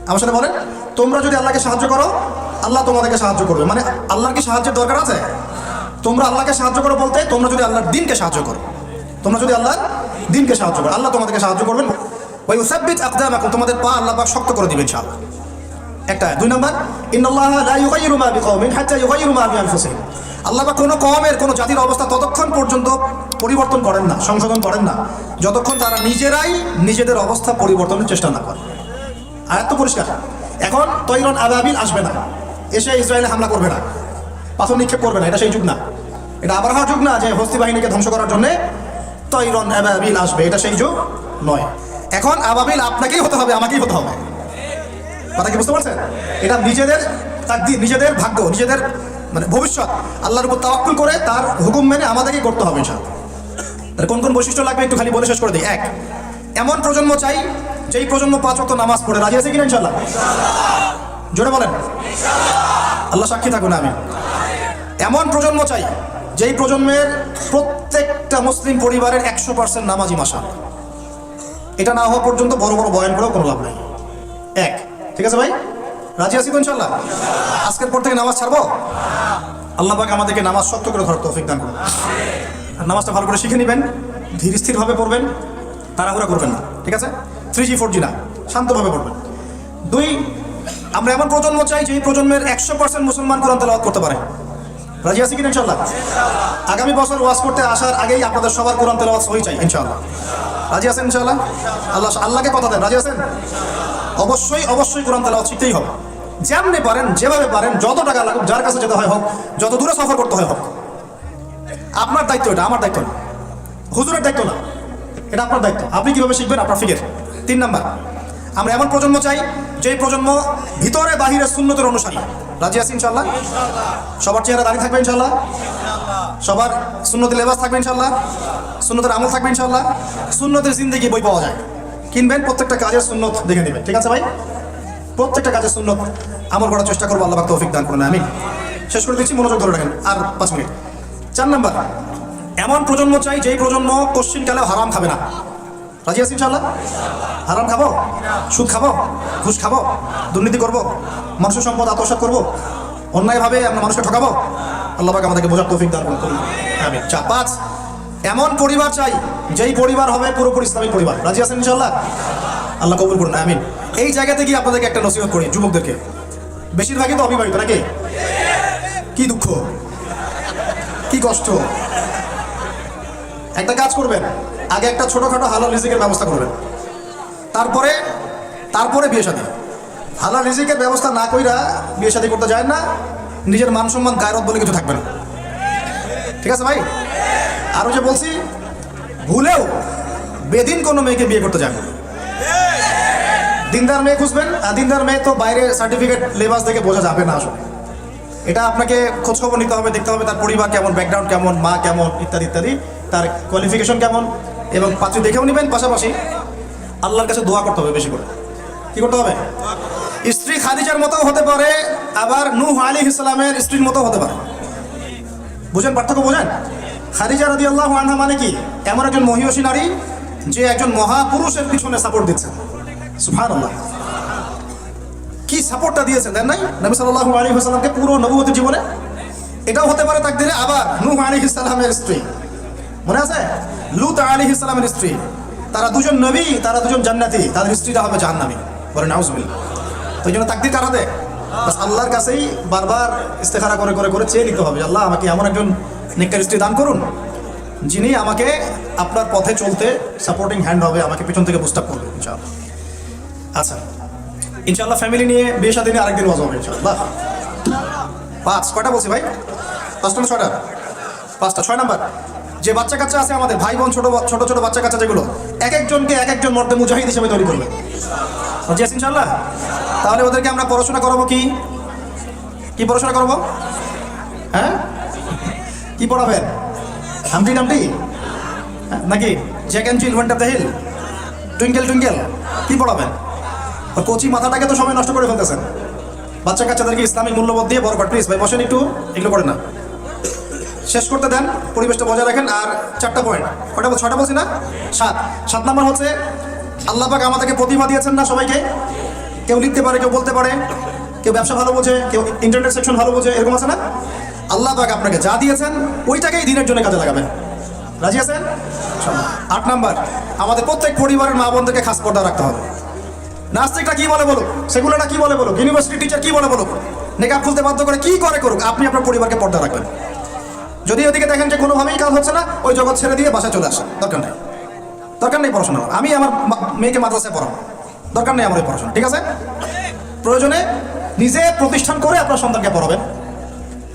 আমার সাথে বলেন, তোমরা যদি আল্লাহকে সাহায্য করো, আল্লাহ তোমাদেরকে সাহায্য করবে। মানে আল্লাহর কি সাহায্যের দরকার আছে? তোমরা আল্লাহকে সাহায্য করো বলতে, তোমরা যদি আল্লাহর দ্বীনকে সাহায্য করো, তোমরা যদি আল্লাহর দ্বীনকে সাহায্য করো, আল্লাহ তোমাদেরকে সাহায্য করবেন। ওয়া ইউসাব্বিত আকদামাকুম, তোমাদের পা আল্লাহ পাক শক্ত করে দিবেন ইনশাআল্লাহ। একটা। 2 নম্বর, ইন্নাল্লাহা লা ইউগাইয়িরু মা বিকওমিন হাত্তা ইউগাইয়িরু মা বিআনফুসিহিম, আল্লাহ পাক কোনো কওমের, কোনো জাতির অবস্থা ততক্ষণ পর্যন্ত পরিবর্তন করেন না, সংশোধন করেন না, যতক্ষণ তারা নিজেরাই নিজেদের অবস্থা পরিবর্তনের চেষ্টা না করে। আয়াত তো পরিষ্কার। এখন তৈরন আবাবিল আসবে না, এসে ইসরায়েলে হামলা করবে না, পাথর নিক্ষেপ করবে না। এটা সেই যুগ না। এটা আবরাহার যুগ না যে হস্তি বাহিনীকে ধ্বংস করার জন্য তৈরন আবাবিল আসবে। এটা সেই যুগ নয়। এখন আবাবিল আপনাকেই হতে হবে, আমাকেই হতে হবে। কথা কি বুঝতে পারছেন? এটা নিজেদের তাকদীর, নিজেদের ভাগ্য, নিজেদের মানে ভবিষ্যৎ আল্লাহর উপর তাওয়াক্কুল করে তার হুকুম মেনে আমাদেরকেই করতে হবে ইনশাআল্লাহ। কোন কোন বৈশিষ্ট্য লাগবে একটু খালি বলে শেষ করে দিই। 1, এমন প্রজন্ম চাই যেই প্রজন্ম 5 ওয়াক্ত নামাজ পড়ে। রাজি আছে কিনা ইনশাআল্লাহ? জোরে বলেন। আল্লাহ সাক্ষী থাকুন, আমি। এমন প্রজন্ম চাই যেই প্রজন্মের প্রত্যেকটা মুসলিম পরিবারের 100% নামাজি মাশাআল্লাহ। এটা না হওয়া পর্যন্ত বড় বড় বয়ান করেও কোনো লাভ নাই। 1, ঠিক আছে ভাই? রাজি আছি তো ইনশাআল্লাহ? আজকের পর থেকে নামাজ ছাড়বো? আল্লাহ পাক আমাদেরকে নামাজ শক্ত করে ধরার তৌফিক দান করুন। আর নামাজটা ভালো করে শিখে নেবেন, ধীর স্থিরভাবে পড়বেন, তাড়াহুড়া করবেন না, ঠিক আছে? 3G 4G না, শান্তভাবে পড়বেন। 2, আমরা এমন প্রজন্ম চাই যেই প্রজন্মের 100% মুসলমান কোরআন তেলাওয়াত করতে পারে। রাজি আছি কিনা ইনশাআল্লাহ? আগামী বছর ওয়াজ করতে আসার আগেই আপনাদের সবার কোরআন তেলাওয়াত সহি চাই ইনশাআল্লাহ। রাজি আছেন ইনশাআল্লাহ? আল্লাহকে কথা দেন, রাজি আছেন? অবশ্যই অবশ্যই কোরআন তেলাওয়াত শিখতেই হবে। যেমনি পারেন, যেভাবে পারেন, যত টাকা লাগুক, যার কাছে যেতে হয় হোক, যত দূরে সফর করতে হয় হোক। আপনার দায়িত্ব এটা, আমার দায়িত্ব না, হুজুরের দায়িত্ব না, এটা আপনার দায়িত্ব। আপনি কিভাবে শিখবেন, আপনার ফিকির। 3 নাম্বার, আমরা এমন প্রজন্ম চাই যেই প্রজন্ম ভিতরে বাহিরে সুন্নতের অনুসারী। রাজি আছি ইনশাআল্লাহ? সবার চেহারা দাঁড়িয়ে থাকবে ইনশাআল্লাহ? সবার সুন্নতের লেবাস থাকবে ইনশাআল্লাহ? সুন্নতের আমল থাকবে ইনশাআল্লাহ? সুন্নতের জিন্দেগি বই পাওয়া যায়, কিনবেন, প্রত্যেকটা কাজের সুন্নত দেখে নেবেন, ঠিক আছে ভাই? প্রত্যেকটা কাজের সুন্নত আমল করার চেষ্টা করবো। আল্লাহ পাক তৌফিক দান করুন, আমিন। শেষ করে দিচ্ছি, মনোযোগ ধরে রাখেন, আর 5 মিনিট। 4 নাম্বার, এমন প্রজন্ম চাই যেই প্রজন্ম কোশ্চিনকালেও হারাম খাবে না। রাজি আছি ইনশাআল্লাহ? হারাম খাবো, সুদ খাবো, ঘুষ খাবো, দুর্নীতি করবো, মানুষের সম্পদ আত্মসাৎ করবো, অন্যায়ভাবে আমরা মানুষকে ঠকাবো। আল্লাহ পাক আমাদেরকে বোঝার তৌফিক দান করুন, আমিন। 5, এমন পরিবার চাই যেই পরিবার হবে পুরোপুরি ইসলামিক পরিবার। রাজি আছেন ইনশাআল্লাহ? আল্লাহ কবুল করুন, আমিন। এই জায়গাতে গিয়ে আপনাদেরকে একটা নসিহত করি যুবকদেরকে, বেশিরভাগই তো অবিবাহিত নাকি? কি দুঃখ, কি কষ্ট। একটা কাজ করবেন, আগে একটা ছোটখাটো হালাল রিজিকের ব্যবস্থা করবেন, তারপরে বিয়ে শাদী। হালাল রিজিকের ব্যবস্থা না কইরা বিয়ে শাদী করতে যায় না, নিজের মান সম্মান গায়রত বলে কিছু থাকবে না, ঠিক আছে ভাই? আরো যে বলছি, ভুলেও বেদিন কোনো মেয়েকে বিয়ে করতে যাবেন। দিনদার মেয়ে খুঁজবেন, আর দিনদার মেয়ে তো বাইরে সার্টিফিকেট লেবাস দেখে বোঝা যাবে না আসলে। এটা আপনাকে খোঁজখবর নিতে হবে, দেখতে হবে তার পরিবার কেমন, ব্যাকগ্রাউন্ড কেমন, মা কেমন, ইত্যাদি ইত্যাদি, তার কোয়ালিফিকেশন কেমন, এবং পাত্রী দেখেও নেবেন। পাশাপাশি আল্লাহর কাছে দোয়া করতে হবে বেশি করে। কি করতে হবে? স্ত্রী খাদিজার মতো হতে পারে, আবার নূহ আলাইহিস সালামের স্ত্রীর মতো হতে পারে। বুঝেন পার্থক্য? বোঝেন? খাদিজা রাদিয়াল্লাহু আনহা মানে কি? এমন একজন মহিয়সী নারী যে একজন মহাপুরুষের পিছনে সাপোর্ট দিচ্ছেন। সুবহানাল্লাহ, কি সাপোর্টটা দিয়েছেন দেন নাই নবী সাল্লাল্লাহু আলাইহি ওয়াসাল্লামকে পুরো নবুয়তের জীবনে। এটাও হতে পারে তাকদীরে। আবার নূহ আলাইহিস সালামের স্ত্রী, মনে আছে লূত আলাইহিস সালামের স্ত্রী, তারা দুজন নবী, তারা দুজন জান্নাতি, তাদের স্ত্রীরা হবে জাহান্নামী। বলেন নাউজুবিল্লাহ। তো এই জন্য তাকদীর কার হাতে? বাস আল্লাহর কাছেই বারবার ইস্তেখারা করে করে করে চেয়ে নিতে হবে, আল্লাহ আমাকে এমন একজন নেককার স্ত্রী দান করুন যিনি আমাকে আপনার পথে চলতে সাপোর্টিং হ্যান্ড হবে, আমাকে পিছন থেকে বুস্ট আপ করবে ইনশাআল্লাহ। আচ্ছা, ইনশাআল্লাহ ফ্যামিলি নিয়ে বিয়ে শাদী নিয়ে আরেকদিন ওয়াজ হবে ইনশাআল্লাহ। 5 কয়টা বলছি ভাই? 5টা না 6টা? 5টা। 6 নাম্বার, যে বাচ্চা কাচ্চা আছে আমাদের ভাই বোন, ছোট ছোট ছোট বাচ্চা কাচ্চা যেগুলো, এক একজনকে এক একজন মর্দে মুজাহিদ হিসেবে তৈরি করবে জি ইনশাআল্লাহ। তাহলে ওদেরকে আমরা পড়াশোনা করাবো কি কি পড়াশোনা করবো? হ্যাঁ, কি পড়াবেন? হামটি টামটি নাকি Jack and Jill went up the hill, twinkle twinkle, কি পড়াবেন? আর কোচি মাথাটাকে তো সময় নষ্ট করে ফেলতেছেন। বাচ্চা কাচ্চাদেরকে ইসলামিক মূল্যবোধ দিয়ে বড় কর। প্লিজ ভাই বসেন একটু, এগুলো করেন না, শেষ করতে দেন, পরিবেশটা বজায় রাখেন। আর 4টা পয়েন্ট, কয়টা? 6টা বলছি না? 7 নাম্বার হচ্ছে আল্লাহ পাক আমাদেরকে প্রতিভা দিয়েছেন না সবাইকে। কেউ লিখতে পারে, কেউ বলতে পারে, কেউ ব্যবসা ভালো বোঝে, কেউ ইন্টারনেট সেকশন ভালো বোঝে, এরকম আছে না? আল্লাহ পাক আপনাকে যা দিয়েছেন ওইটাকেই দিনের জন্য কাজে লাগাবেন। রাজি আছেন? 8 নাম্বার, আমাদের প্রত্যেক পরিবারের মা বোনদেরকে খাস পর্দা রাখতে হবে। নাস্তিকটা কি বলে বলুক, সেগুলোটা কি বলে বলুক, ইউনিভার্সিটি টিচার কি বলে বলুক, নেকাব খুলতে বাধ্য করে কি করে করুক, আপনি আপনার পরিবারকে পর্দা রাখবেন। যদি ওদিকে দেখেন যে কোনোভাবেই কাজ হচ্ছে না, ওই জগৎ ছেড়ে দিয়ে বাসায় চলে আসেন। দরকার নেই, দরকার নেই পড়াশোনা। আমি আমার মেয়েকে মাদ্রাসায় পড়াবো, দরকার নেই আমার ওই পড়াশোনা, ঠিক আছে? প্রয়োজনে নিজে প্রতিষ্ঠান করে আপনার সন্তানকে পড়াবেন।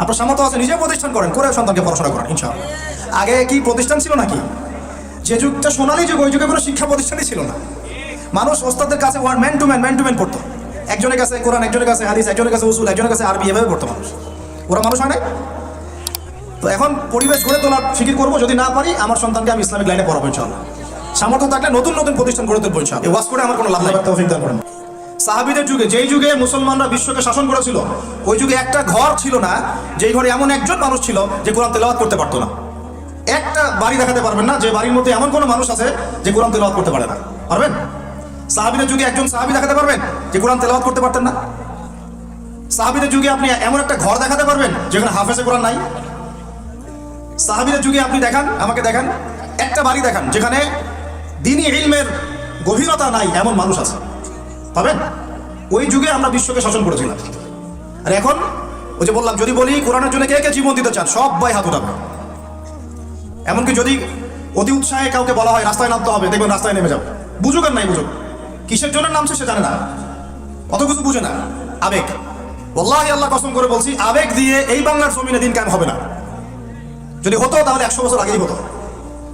আপনার সামর্থ্য আছে, নিজে প্রতিষ্ঠান করেন, করে সন্তানকে পড়াশোনা করেন ইনশাআল্লাহ। আগে কি প্রতিষ্ঠান ছিল নাকি? যে যুগটা সোনালী যুগ, ওই যুগে কোনো শিক্ষা প্রতিষ্ঠানই ছিল না। মানুষ ওস্তাদের কাছে ম্যান টু ম্যান পড়তো। একজনের কাছে কোরআন, একজনের কাছে হাদিস, একজনের কাছে উসুল, একজনের কাছে আরবি, এভাবে পড়তো মানুষ। ওরা মানুষ হয় নাই? তো এখন পরিবেশ গড়ে তোলার ফিকির করবো। যদি না পারি, আমার সন্তানকে আমি ইসলামিক লাইনে পড়াবো ইনশাআল্লাহ। সামর্থ্য থাকলে নতুন নতুন প্রতিষ্ঠান গড়ে তুলবো ইনশাআল্লাহ। এই ওয়াজ করে আমার কোনো লাভ নাই। তৌফিক দান করেন। সাহাবীদের যুগে, যেই যুগে মুসলমানরা বিশ্বকে শাসন করেছিল, ওই যুগে একটা ঘর ছিল না যেই ঘরে এমন একজন মানুষ ছিল যে কোরআন তেলাওয়াত করতে পারতো না। একটা বাড়ি দেখাতে পারবেন না যে বাড়ির মধ্যে এমন কোনো মানুষ আছে যে কোরআন তেলাওয়াত করতে পারে না? পারবেন? সাহাবীদের যুগে একজন সাহাবী দেখাতে পারবেন যে কোরআন তেলাওয়াত করতে পারতেন না? সাহাবীদের যুগে আপনি এমন একটা ঘর দেখাতে পারবেন যেখানে হাফেজে কোরআন নাই? সাহাবীদের যুগে আপনি দেখান, আমাকে দেখান, একটা বাড়ি দেখান যেখানে দ্বীনি ইলমের গভীরতা নাই এমন মানুষ আছে? পাবেন? ওই যুগে আমরা বিশ্বকে শাসন করেছিলাম। আর এখন ওই যে বললাম, যদি বলি কোরআনের জন্য কে কে জীবন দিতে চান, সবাই হাত উঠাবে। এমনকি যদি অতি উৎসাহে কাউকে বলা হয় রাস্তায় নামতে হবে, দেখবেন রাস্তায় নেমে যাবে। বুঝুক আর নাই বুঝুক, কিসের জন্য নামছে সে জানে না, অত কিছু বুঝে না। আবেগ, ওয়াল্লাহি আল্লাহ কসম করে বলছি, আবেগ দিয়ে এই বাংলার জমিনে দিন কায়েম হবে না। যদি হতো তাহলে 100 বছর আগেই হতো,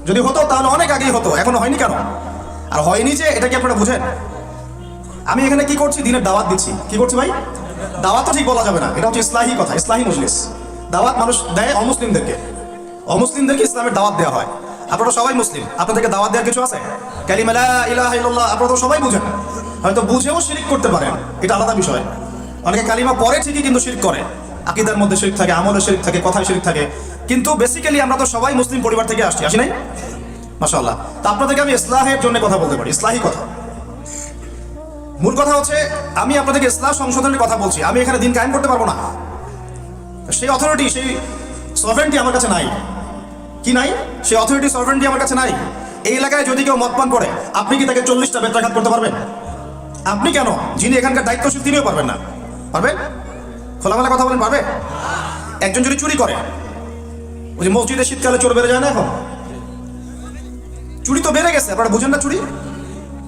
যদি হতো তাহলে অনেক আগেই হতো। এখনো হয়নি কেন? আর হয়নি যে এটা কি আপনারা বুঝেন? আমি এখানে কি করছি? দিনের দাওয়াত দিচ্ছি। কি করছি ভাই? দাওয়াত তো ঠিক বলা যাবে না, এটা হচ্ছে ইসলাহি কথা, ইসলাহি মজলিস। দাওয়াত মানুষ দেয় অমুসলিমদেরকে, অমুসলিমদেরকে ইসলামের দাওয়াত দেওয়া হয়। আপনারা সবাই মুসলিম, আপনাদেরকে দাওয়াত দেওয়ার কিছু আছে? কালিমা লা ইলাহা ইল্লাল্লাহ আপনারা তো সবাই বুঝেন, হয়তো বুঝেও শিরক করতে পারেন, এটা আলাদা বিষয়। অনেকে কালিমা পড়ে ঠিকই কিন্তু শিরক করে, আকীদার মধ্যে শিরক থাকে, আমলে শিরক থাকে, কথায় শিরক থাকে। কিন্তু বেসিক্যালি আমরা তো সবাই মুসলিম পরিবার থেকে আসি নাই? মাশাআল্লাহ। তো আপনাদেরকে আমি ইসলাহের জন্য কথা বলতে পারি, ইসলাহি কথা। মূল কথা হচ্ছে আমি আপনাদেরকে ইসলাম সংশোধনের কথা বলছি। আমি এখানে দিন কায়েম করতে পারবো না, সেই অথরিটি, সেই সভরেন্টি আমার কাছে নাই। কি নাই? সেই অথরিটি, সভরেন্টি আমার কাছে নাই। এই এলাকায় যদি কেউ মদপান করে, আপনি কি তাকে 40টা বেত্রাঘাত করতে পারবেন? আপনি কেন, যিনি এখানকার দায়িত্বশীল তিনিও পারবেন না। পারবেন? খোলামেলা কথা বলেন, পারবে? একজন যদি চুরি করে, ওই যে মসজিদে শীতকালে চোর বেড়ে যায় না, এখন চুরি তো বেড়ে গেছে, আপনারা বুঝেন না?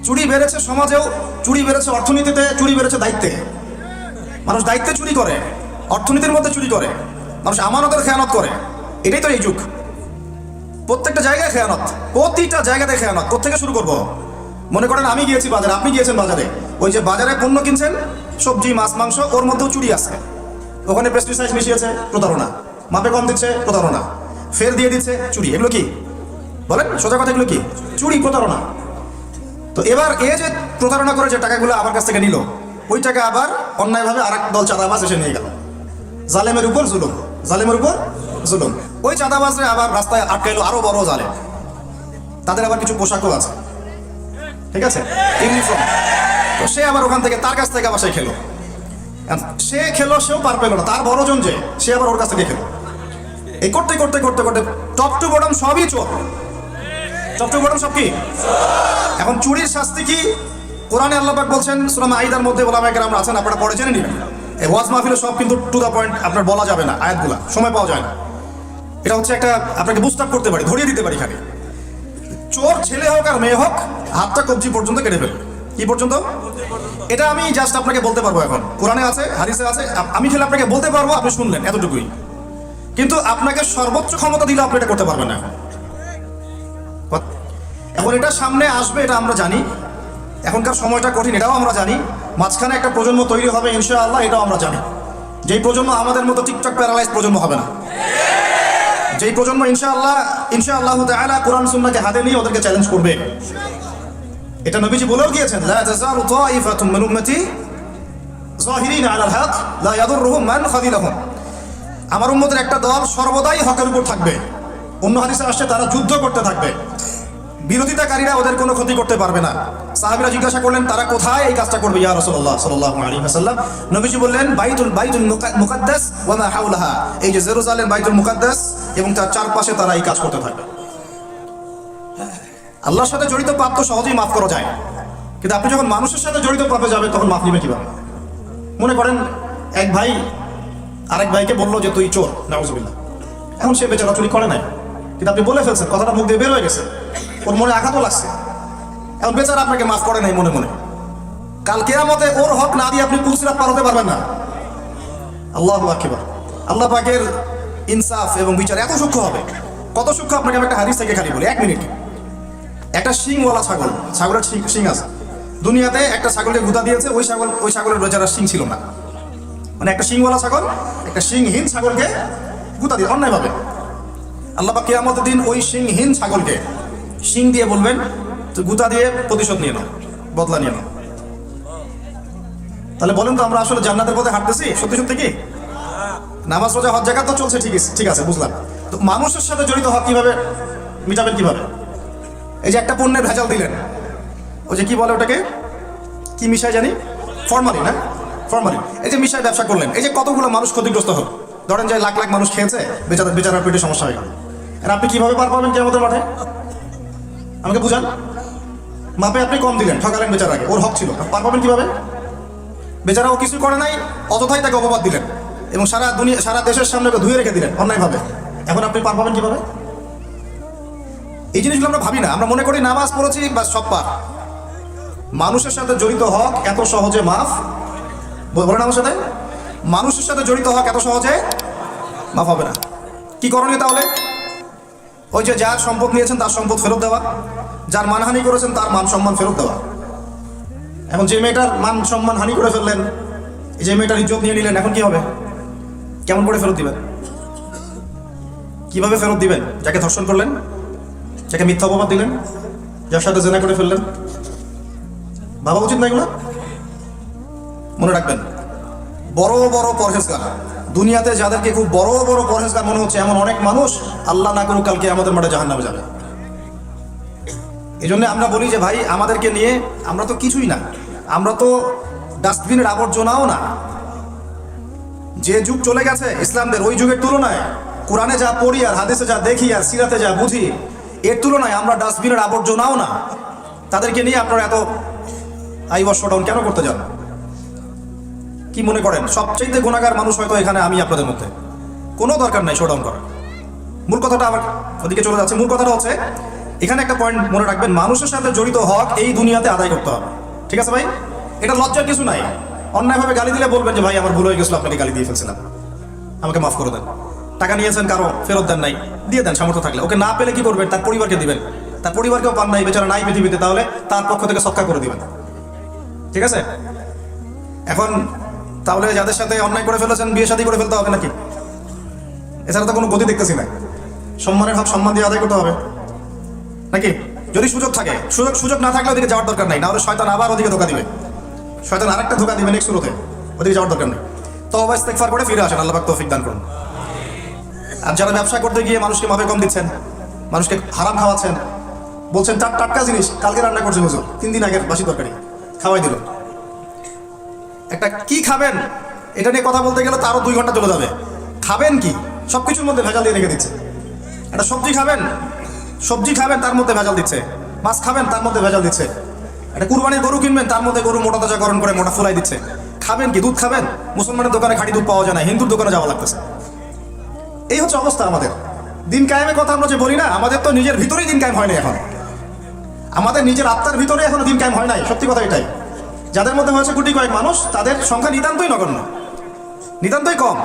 চুরি বেড়েছে, সমাজেও চুরি বেড়েছে, অর্থনীতিতে চুরি বেড়েছে, দায়িত্বে। মানুষ দায়িত্বে চুরি করে, অর্থনীতির মধ্যে চুরি করে, মানুষ আমানতের খেয়ানত করে। এটাই তো এই যুগ। প্রত্যেকটা জায়গায় খেয়ানত, প্রতিটা জায়গাতে খেয়ানত। কোত্থেকে শুরু করবো? মনে করেন আমি গিয়েছি বাজারে, আপনি গিয়েছেন বাজারে, ওই যে বাজারে পণ্য কিনছেন, সবজি, মাছ, মাংস, ওর মধ্যেও চুরি আছে। ওখানে পেস্টিসাইড মিশিয়েছে, প্রতারণা। মাপে কম দিচ্ছে, প্রতারণা। ফের দিয়ে দিচ্ছে, চুরি। এগুলো কি বলেন? সোজা কথা, এগুলো কি? চুরি, প্রতারণা। তো এবার এ যে প্রতারণা করে যে টাকাগুলো আমার কাছ থেকে নিল, ওই টাকা আবার অন্যায়ভাবে আরেক দল চাঁদাবাজ এসে নিয়ে গেল। জালেমের উপর জুলুম, জালেমের উপর জুলুম। ওই চাঁদাবাজরে আবার রাস্তায় আটকাইলো আরো বড় জালেম। তাদের আবার কিছু পোশাকও আছে, ঠিক আছে, ইউনিফর্ম। তো সে আবার ওখান থেকে তার কাছ থেকে আবার সে খেলো। সে খেলো, সেও পার পেলো না, তার বড়জন যে সে আবার ওর কাছ থেকে খেলো। এই করতে করতে করতে করতে টপ টু বটম সবই চোর, টপ টু বটম সব কি। এখন চুরির শাস্তি কি? কোরআনে আল্লাহ পাক বলছেন সূরা মাঈদার মধ্যে, ওলামায়ে কেরাম আছেন, আপনারা পড়ে জেনে নেবেন। এই ওয়াজ মাহফিলে সব কিন্তু টু দ্য পয়েন্ট আপনার বলা যাবে না, আয়াতগুলা সময় পাওয়া যায় না। এটা হচ্ছে একটা আপনাকে বুস্ট আপ করতে পারি, ধরিয়ে দিতে পারি খালি। চোর ছেলে হোক আর মেয়ে হোক, হাতটা কবজি পর্যন্ত কেটে ফেলবে। কি পর্যন্ত? এটা আমি জাস্ট আপনাকে বলতে পারবো, এখন কোরআনে আছে, হাদিসে আছে, আমি খেলে আপনাকে বলতে পারবো, আপনি শুনলেন, এতটুকুই। কিন্তু আপনাকে সর্বোচ্চ ক্ষমতা দিলে আপনি এটা করতে পারবেন না। এখন এটা সামনে আসবে, এটা আমরা জানি। এখনকার সময়টা কঠিন, এটাও আমরা জানি। মাঝখানে একটা প্রজন্ম তৈরি হবে ইনশাআল্লাহ, এটাও আমরা জানি। যেই প্রজন্ম আমাদের মতো টিকটক প্যারালাইজ প্রজন্ম হবে না, যেই প্রজন্ম ইনশাআল্লাহ তাআলা কোরআন সুন্নাহকে হাতে নিয়ে ওদেরকে চ্যালেঞ্জ করবে। এটা নবীজি বলেও গিয়েছেন, লা তাযালু তাইফাতুম মিন উম্মতি যাহিরিনা আলাল হক লা ইয়াদুররুহুম মান খাযিলাহুম। আমার উম্মতের একটা দল সর্বদাই হকের উপর থাকবে। অন্য হাদিসে আসছে তারা যুদ্ধ করতে থাকবে, বিরোধিতাকারীরা ওদের কোনো ক্ষতি করতে পারবে না। সাহাবীরা জিজ্ঞাসা করলেন, তারা কোথায় এই কাজটা করবে ইয়া রাসূলুল্লাহ সাল্লাল্লাহু আলাইহি ওয়াসাল্লাম? নবীজি বললেন, বাইতুল মুকাদ্দাস ওয়া মা হাওলাহা। এই যে জেরুজালেম বাইতুল মুকাদ্দাস এবং তার চারপাশে তারা এই কাজ করতে থাকবে। আল্লাহর সাথে জড়িত পাপ তো সহজেই মাফ করা যায়, কিন্তু আপনি যখন মানুষের সাথে জড়িত পাপে যাবে তখন মাফ নিবে কিভাবে? মনে করেন এক ভাই আরেক ভাইকে বললো যে তুই চোর, নাউজুবিল্লাহ। এখন সে বেচারা চুরি করে নাই, কিন্তু আপনি বলে ফেলছেন, কথাটা মুখ দিয়ে বের হয়ে গেছে, ওর মনে আঘাতও লাগছে। এখন বেচারা আপনাকে মাফ করে নাই মনে মনে। কাল কিয়ামতে ওর হক না দিয়ে আপনি পুলসিরাত পার হতে পারবেন না। আল্লাহু আকবার। আল্লাহ পাকের ইনসাফ এবং বিচার এত সূক্ষ্ম হবে। কত সূক্ষ্ম আপনাকে আমি একটা হাদিস থেকে খালি বলি, 1 মিনিট। একটা শিংওয়ালা ছাগল, ছাগলের শিং আছে। দুনিয়াতে একটা ছাগলকে গুঁতা দিয়েছে, ওই ছাগলের বেচারা শিং ছিল না। মানে একটা শিংওয়ালা ছাগল একটা শিংহীন ছাগলকে গুঁতা দিয়ে অন্যায়ভাবে। আল্লাহ পাক কিয়ামতের দিন ওই শিংহীন ছাগলকে শিং দিয়ে বলবেন, তুই গুঁতা দিয়ে প্রতিশোধ নিয়ে নাও, বদলা নিয়ে নাও। তাহলে বলেন তো আমরা আসলে জান্নাতের পথে হাঁটতেছি সত্যি সত্যি কি? নামাজ রোজা হজ যাকাত তো চলছে, ঠিক আছে বুঝলাম। তো মানুষের সাথে জড়িত হক কিভাবে মিটাবেন কিভাবে? এই যে একটা পণ্যের ভেজাল দিলেন, ওই যে কি বলে ওটাকে, কি মিশাই জানি, ফরমালিন, না ফরমালিন। এই যে মিশাই ব্যবসা করলেন, এই যে কতগুলো মানুষ ক্ষতিগ্রস্ত হল। ধরেন যে লাখ লাখ মানুষ খেয়েছে, বেচারার পেটে সমস্যা হয়ে গেল। আর আপনি কিভাবে পার পাবেন কিয়ামতের মাঠে? আমাকে বুঝান। মাপে আপনি কম দিলেন, ঠকালেন বেচারাকে, ওর হক ছিল, পার পাবেন কিভাবে? বেচারা ও কিছু করে নাই, অযথাই তাকে অপবাদ দিলেন এবং সারা দেশের সামনে ধুয়ে রেখে দিলেন অন্যায়ভাবে। এখন আপনি পার পাবেন কিভাবে? এই জিনিসগুলো আমরা ভাবি না, আমরা মনে করি নামাজ পড়েছি বা সব পার। মানুষের সাথে জড়িত হক এত সহজে মাফ, বলেন আমার সাথে, মানুষের সাথে জড়িত হক এত সহজে মাফ হবে না। কি করণীয় তাহলে? ওই যে যার সম্পদ নিয়েছেন তার সম্পদ ফেরত দেওয়া, যার মানহানি করেছেন তার মান সম্মান ফেরত দেওয়া। এখন যে মেয়েটার মান সম্মান হানি করে ফেললেন, যে মেয়েটার ইজ্জত নিয়ে নিলেন, এখন কি হবে? কেমন করে ফেরত দিবেন? কিভাবে ফেরত দিবেন? যাকে ধর্ষণ করলেন, যাকে মিথ্যা অপবাদ দিলেন, যার সাথে জেনা করে ফেললেন, ভাবা উচিত না এগুলো? মনে রাখবেন, বড় বড় পরহেজগার, দুনিয়াতে যাদেরকে খুব বড় বড় পরহেজগার মনে হচ্ছে, এমন অনেক মানুষ আল্লাহ না করুক কালকে আমাদের মাঠে জাহান্নামে যাবে। এই জন্য আমরা বলি যে ভাই আমাদেরকে নিয়ে আমরা তো কিছুই না, আমরা তো ডাস্টবিনের আবর্জনাও না। যে যুগ চলে গেছে ইসলামদের, ওই যুগের তুলনায় কোরআনে যা পড়ি আর হাদিসে যা দেখি আর সিরাতে যা বুঝি, এর তুলনায় আমরা ডাস্টবিনের আবর্জনাও না। তাদেরকে নিয়ে আপনারা এত আইওয়াস শোডাউন কেন করতে যান? কি মনে করেন সবচেয়ে গুনাহগার মানুষ হয়তো এখানে আমি আপনাদের মধ্যে? কোনো দরকার নাই শোডাউন করার। মূল কথাটা আবার ওদিকে চলে যাচ্ছে। মূল কথাটা হচ্ছে এখানে একটা পয়েন্ট মনে রাখবেন, মানুষের সাথে জড়িত হক এই দুনিয়াতে আদায় করতে হবে। ঠিক আছে ভাই, এটা লজ্জার কিছু নাই। অন্যায়ভাবে গালি দিলে বলবেন যে ভাই আমার ভুল হয়ে গেছিল, আপনাকে গালি দিয়ে ফেলছিলাম, আমাকে মাফ করে দেন। টাকা নিয়েছেন কারো, ফেরত দেন নাই, দিয়ে দেন সামর্থ্য থাকলে। ওকে না পেলে কি করবেন? তার পরিবারকে দিবেন। তার পরিবারকেও পান নাই, বেচারা নাই পৃথিবীতে, তাহলে তার পক্ষ থেকে সৎকার করে দিবেন। ঠিক আছে? এখন তাহলে যাদের সাথে অন্যায় করে ফেলেছেন বিয়ে শাদী করে ফেলতে হবে নাকি? এছাড়া তো কোনো গতি দেখতেছি না। সম্মানের হক সম্মান দিয়ে আদায় করতে হবে নাকি? যদি সুযোগ থাকে, সুযোগ না থাকলে ওদিকে যাওয়ার দরকার নাই, না হলে শয়তান আবার ওদিকে ধোকা দিবে। শয়তান আরেকটা ধোকা দিবে নেক্সট শুরুতে, ওদিকে যাওয়ার দরকার নেই। তওবা ইস্তেগফার করে ফিরে আসেন, আল্লাহ পাক তৌফিক দান করুন। আর যারা ব্যবসা করতে গিয়ে মানুষকে মাপে কম দিচ্ছেন, মানুষকে হারাম খাওয়াচ্ছেন, বলছেন টাটকা জিনিস কালকে রান্না করছে হুজুর, 3 দিন আগের বাসি তরকারি খাওয়াই দিল, একটা কি খাবেন এটা নিয়ে কথা বলতে গেলে তো আরো 2 ঘন্টা চলে যাবে। খাবেন কি, সবকিছুর মধ্যে ভেজাল দিয়ে রেখে দিচ্ছে। একটা সবজি খাবেন তার মধ্যে ভেজাল দিচ্ছে, মাছ খাবেন তার মধ্যে ভেজাল দিচ্ছে, একটা কুরবানির গরু কিনবেন তার মধ্যে গরু মোটা তাজাকরণ করে মোটা ফুলাই দিচ্ছে। খাবেন কি, দুধ খাবেন, মুসলমানের দোকানে খাঁটি দুধ পাওয়া যায় না, হিন্দুর দোকানে যাওয়া লাগতেছে। এই হচ্ছে অবস্থা আমাদের। দিন কায়েমের কথা আমরা যে বলি না, আমাদের তো নিজের ভিতরেই দিন কায়েম হয় না এখন, আমাদের নিজের আত্মার ভিতরে এখনো দিন কায়েম হয় নাই। সত্যি কথা এটাই। যাদের মধ্যে হয়েছে গুটি কয়েক মানুষ, তাদের সংখ্যা নিতান্তই নগণ্য, নিতান্তই কম।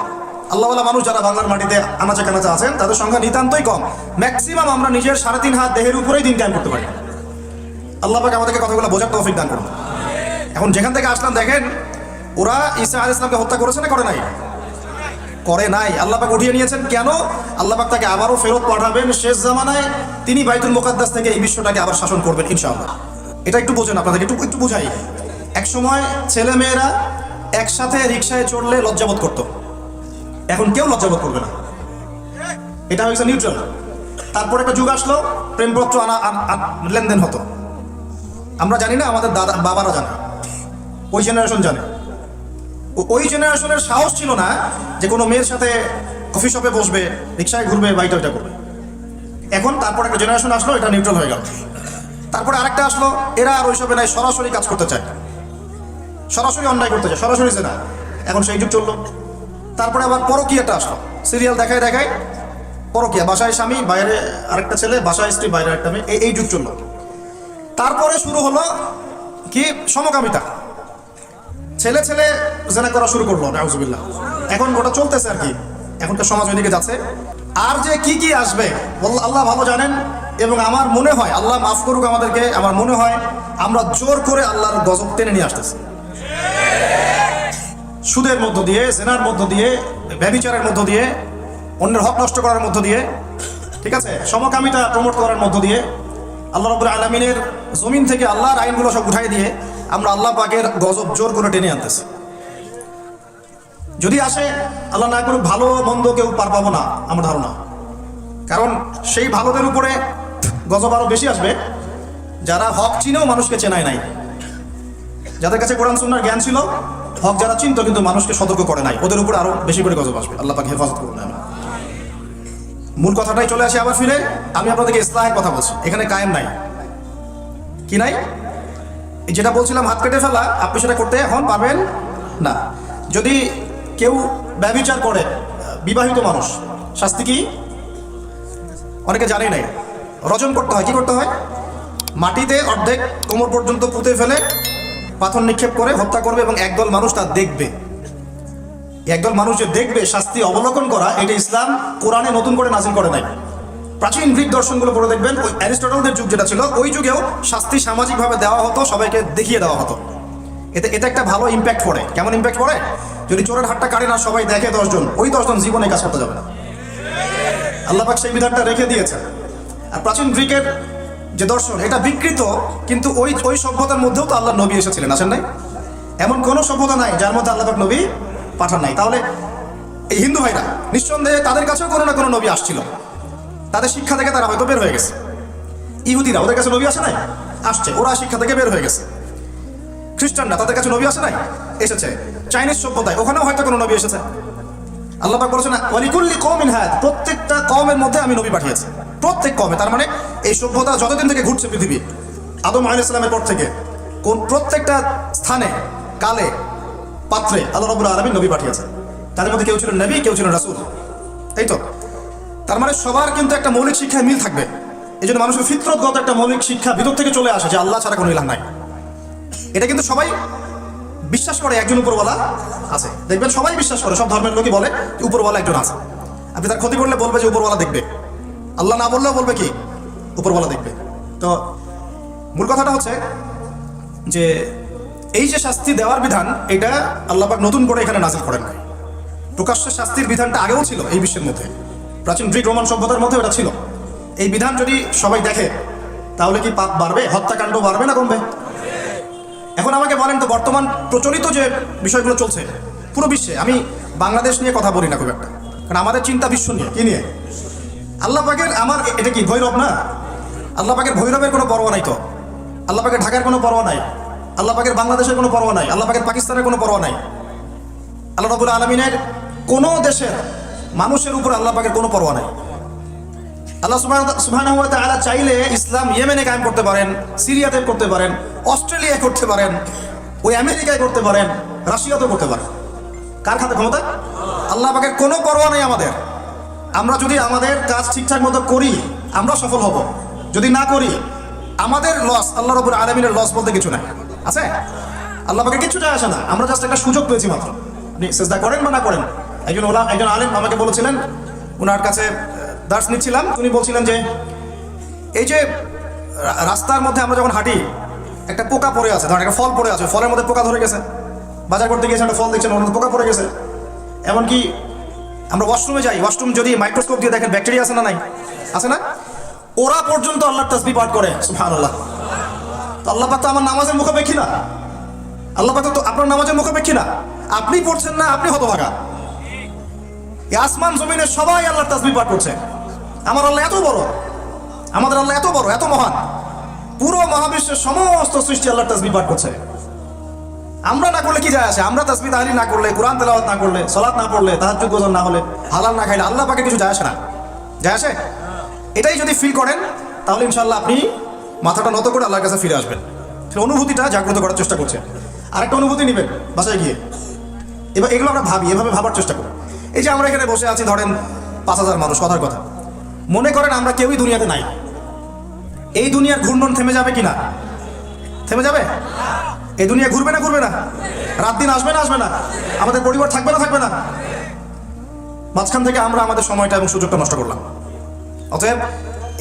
আল্লাহওয়ালা মানুষ যারা বাংলার মাটিতে আনাচে কানাচে আছেন, তাদের সংখ্যা নিতান্তই কম। ম্যাক্সিমাম আমরা নিজের 3.5 হাত দেহের উপরেই দিন কায়েম করতে পারি। আল্লাহ পাক আমাদেরকে কথাগুলো বোঝার তৌফিক দান করুন। এখন যেখান থেকে আসলাম দেখেন, ওরা ঈসা আলাইহিস সালামকে হত্যা করেছে না করে নাই? করে নাই। আল্লাহ পাক উঠিয়ে নিয়েছেন কেন? আল্লাহ পাক তাকে আবারও ফেরত পাঠাবেন শেষ জামানায়, তিনি বাইতুল মুকাদ্দাস থেকে এই বিশ্বটাকে আবার শাসন করবেন ইনশাআল্লাহ। এটা একটু বোঝেন, আপনাদেরকে একটু বুঝাই। এক সময় ছেলে মেয়েরা একসাথে রিকশায় চড়লে লজ্জাবোধ করতো, এখন কেউ লজ্জাবোধ করবে না। এটা হয়েছে নিউট্রাল। তারপর একটা যুগ আসলো, প্রেমপত্র লেনদেন হতো। আমরা জানি না, আমাদের দাদা বাবারা জানে, ওই জেনারেশন জানে। ওই জেনারেশনের সাহস ছিল না যে কোনো মেয়ের সাথে কফি শপে বসবে, রিক্সায় ঘুরবে, বাইটা ওইটা করবে। এখন তারপর একটা জেনারেশন আসলো, এটা নিউট্রাল হয়ে গেল। তারপরে আরেকটা আসলো, এরা আর ওইসবে নাই, সরাসরি কাজ করতে চায়, সরাসরি অন্যায় করতে চায়, সরাসরি না। এখন সেই যুগ চললো। তারপরে আবার পরকীয়াটা আসলো, সিরিয়াল দেখায় পরকীয়া, বাসায় স্বামী, বাইরে আরেকটা ছেলে, বাসায় স্ত্রী, বাইরে একটা মেয়ে, এই যুগ চললো। তারপরে শুরু হলো কি, সমকামিতা, ছেলে জেনা করা শুরু করলো, নাউজুবিল্লাহ। এখন ওটা চলতেছে আর কি, এখন তো সমাজ ওইদিকে যাচ্ছে। আর যে কি আসবে আল্লাহ ভালো জানেন। এবং আমার মনে হয়, আল্লাহ মাফ করুক আমাদেরকে, আমার মনে হয় আমরা জোর করে আল্লাহর গজব টেনে নিয়ে আসতেছি। সুদের মধ্য দিয়ে, জেনার মধ্য দিয়ে, ব্যভিচারের মধ্য দিয়ে, অন্যের হক নষ্ট করার মধ্য দিয়ে, ঠিক আছে, সমকামিতা প্রমোট করার মধ্য দিয়ে, আল্লাহ রাব্বুল আলামিনের জমিন থেকে আল্লাহর আইনগুলো সব উঠাই দিয়ে আমরা আল্লাহ পাকের গজব জোর করে টেনে আনতেছি। যদি আসে, আল্লাহ না করুক, ভালো মন্দ কেউ পার পাবো না আমার ধারণা। কারণ সেই ভালোদের উপরে গজব আরো বেশি আসবে যারা হক চিনেও মানুষকে চেনায় নাই, যাদের কাছে কোরআন সুন্নাহর জ্ঞান ছিল, হক যারা চিনতো কিন্তু মানুষকে সতর্ক করে নাই, ওদের উপরে আরো বেশি করে গজব আসবে। আল্লাহ পাক হেফাজত করুন। মূল কথাটাই চলে আসে আবার ফিরে। আমি আপনাদেরকে ইসলাহের কথা বলছি, এখানে কায়েম নাই, কি নাই, যেটা বলছিলাম হাত কেটে ফেলা, আপনি সেটা করতে এখন পাবেন না। যদি কেউ ব্যভিচার করে, বিবাহিত মানুষ, শাস্তি কি অনেকে জানেই নাই। রজম করতে হয়। কি করতে হয়? মাটিতে অর্ধেক কোমর পর্যন্ত পুঁতে ফেলে পাথর নিক্ষেপ করে হত্যা করবে, এবং একদল মানুষ তা দেখবে। একদল মানুষ যে দেখবে, শাস্তি অবলোকন করা, এটা ইসলাম কোরআনে নতুন করে নাজিল করে নাই। প্রাচীন গ্রিক দর্শনগুলো পড়ে দেখবেন, ওই অ্যারিস্টটলদের যুগ যেটা ছিল, ওই যুগেও শাস্তি সামাজিকভাবে দেওয়া হতো, সবাইকে দেখিয়ে দেওয়া হতো। এটা একটা ভালো ইম্প্যাক্ট পড়ে। কেমন ইম্প্যাক্ট পড়ে? যদি চোরের হাতটা কাটে না, সবাই দেখে 10 জন, ওই 10 জন জীবনে কাজ করতে যাবে না। আল্লাহ পাক সেই বিধানটা রেখে দিয়েছে। আর প্রাচীন গ্রিকের যে দর্শন, এটা বিকৃত, কিন্তু ওই সভ্যতার মধ্যেও তো আল্লাহ নবী এসেছিলেন, আসেন নাই? এমন কোনো সভ্যতা নাই যার মধ্যে আল্লাহ পাক নবী পাঠান নাই। তাহলে এই হিন্দু ভাইরা নিঃসন্দেহে তাদের কাছেও কোনো না কোনো নবী আসছিল, তাদের শিক্ষা থেকে তারা হয়তো বের হয়ে গেছে। ইহুদিরা, ওদের কাছে নবী আসে নাই? আসছে, ওরা শিক্ষা থেকে বের হয়ে গেছে। খ্রিস্টানরা, তাদের কাছে নবী আসে নাই? এসেছে। চাইনিজ সভ্যতায়, ওখানেও হয়তো কোনো নবী এসেছে। আল্লাহ পাক বলেছেন, ওয়ালিকুল্লি কওমিন হাদ, প্রত্যেকটা কওমের মধ্যে আমি নবী পাঠিয়েছি, প্রত্যেক কওমে। তার মানে এই সভ্যতা যতদিন থেকে ঘুরছে পৃথিবী, আদম আলাইহিস সালামের পর থেকে, প্রত্যেকটা স্থানে, কালে, পাত্রে আল্লাহ রাব্বুল আলামিন নবী পাঠিয়েছেন। তাদের মধ্যে কেউ ছিলেন নবী, কেউ ছিলেন রাসূল। এই তো, তার মানে সবার কিন্তু একটা মৌলিক শিক্ষায় মিল থাকবে। এই জন্য মানুষের ফিতরতগত একটা মৌলিক শিক্ষা ভিতর থেকে চলে আসে যে আল্লাহ ছাড়া কোনো ইলাহ নাই। এটা কিন্তু সবাই বিশ্বাস করে একজন উপরওয়ালা আছে। দেখবেন সবাই বিশ্বাস করে, সব ধর্মের লোকই বলে উপরওয়ালা একজন আছে। আপনি তার ক্ষতি করলে বলবে যে উপরওয়ালা দেখবে, আল্লাহ না বললেও বলবে কি উপরওয়ালা দেখবে। তো মূল কথাটা হচ্ছে যে এই যে শাস্তি দেওয়ার বিধান, এটা আল্লাহ পাক নতুন করে এখানে নাজিল করেন নাই। প্রকাশ্য শাস্তির বিধানটা আগেও ছিল এই বিশ্বের মধ্যে, প্রাচীন গ্রিক রোমান সভ্যতার মধ্যে ওটা ছিল। এই বিধান যদি সবাই দেখে, তাহলে কি পাপ বাড়বে? হত্যাকাণ্ড বাড়বে না কমবে? এখন আমাকে বলেন তো, বর্তমান প্রচলিত যে বিষয়গুলো চলছে পুরো বিশ্বে, আমি বাংলাদেশ নিয়ে কথা বলি না খুব একটা, কারণ আমাদের চিন্তা বিশ্ব নিয়ে। কি নিয়ে? আল্লাহ পাকের, আমার এটা কি ভৈরব না? আল্লাহ পাকের ভৈরবের কোনো পরোয়া নাই তো, আল্লাহ পাকের ঢাকার কোনো পরোয়া নাই, আল্লাহ পাকের বাংলাদেশের কোনো পরোয়া নাই, আল্লাহ পাকের পাকিস্তানের কোনো পরোয়া নাই, আল্লাহ রাব্বুল আলামিনের কোনো দেশের মানুষের উপর আল্লাহ পাকের কোনো পরোয়া নাই। আল্লাহ সুবহানাহু ওয়া তাআলা চাইলে ইসলাম ইয়েমেনে কায়েম করতে পারেন, সিরিয়াতে করতে পারেন, অস্ট্রেলিয়ায় করতে পারেন, ওই আমেরিকায় করতে পারেন, রাশিয়াতেও করতে পারেন। কার হাতে ক্ষমতা? আল্লাহ পাকের কোনো পরোয়া নেই আমাদের। আমরা যদি আমাদের কাজ ঠিকঠাক মতো করি আমরা সফল হব, যদি না করি আমাদের লস, আল্লাহ রাব্বুল আলামিনের লস বলতে কিছু নাই। আছে? আল্লাহ পাকের কিছু যায় আসে না, আমরা জাস্ট একটা সুযোগ পেয়েছি মাত্র। আপনি সিজদা করেন বা না করেন। একজন আলেম আমাকে বলেছিলেন, ওনার কাছে দার্স নিচ্ছিলাম, উনি বলছিলেন যে এই যে রাস্তার মধ্যে আমরা যখন হাঁটি একটা পোকা পড়ে আছে, ধরেন একটা ফল পড়ে আছে, ফলের মধ্যে পোকা ধরে গেছে, বাজার করতে গিয়েছে একটা ফল দেখছেন ওর মধ্যে পোকা পড়ে গেছে। এমনকি আমরা ওয়াশরুমে যাই, ওয়াশরুম যদি মাইক্রোস্কোপ দিয়ে দেখেন ব্যাকটেরিয়া আছে না নাই? আছে না? ওরা পর্যন্ত আল্লাহর তাসবিহ পাঠ করে, সুবহানাল্লাহ। তো আল্লাহ পাক তো আমার নামাজের মুখাপেক্ষী না, আল্লাহ পাক তো আপনার নামাজের মুখাপেক্ষী না। আপনি পড়ছেন না, আপনি হতভাগা। এই আসমান জমিনে সবাই আল্লাহর তাসবিহ পাঠ করছে। আমার আল্লাহ এত বড়, আমাদের আল্লাহ এত বড়, এত মহান, পুরো মহাবিশ্বের সমস্ত সৃষ্টি আল্লাহর তাসবিহ পাঠ করছে। আমরা না করলে কি যায় আসে? আমরা তাসবিহ তাহলিল না করলে, কোরআন তেলাওয়াত না করলে, সালাত না পড়লে, তাহাজ্জুদ গোজন না হলে, হালাল না খাইলে আল্লাহ পাকে কিছু যায় আসে না? যায় আসে? এটাই যদি ফিল করেন তাহলে ইনশাআল্লাহ আপনি মাথাটা নত করে আল্লাহর কাছে ফিরে আসবেন। সেই অনুভূতিটা জাগ্রত করার চেষ্টা করছেন। আরেকটা অনুভূতি নেবেন বাসায় গিয়ে। এবার এগুলো আমরা ভাবি, এভাবে ভাবার চেষ্টা করি। এই যে আমরা এখানে বসে আছি, ধরেন 5,000 মানুষ, কথার কথা, মনে করেন আমরা কেউই দুনিয়াতে নাই। এই দুনিয়ার ঘূর্ণন থেমে যাবে কিনা? থেমে যাবে? এই দুনিয়া ঘুরবে না? ঘুরবে না? রাত দিন আসবে না? আসবে না? আমাদের পরিবার থাকবে না? থাকবে না? মাঝখান থেকে আমরা আমাদের সময়টা এবং সুযোগটা নষ্ট করলাম। অতএব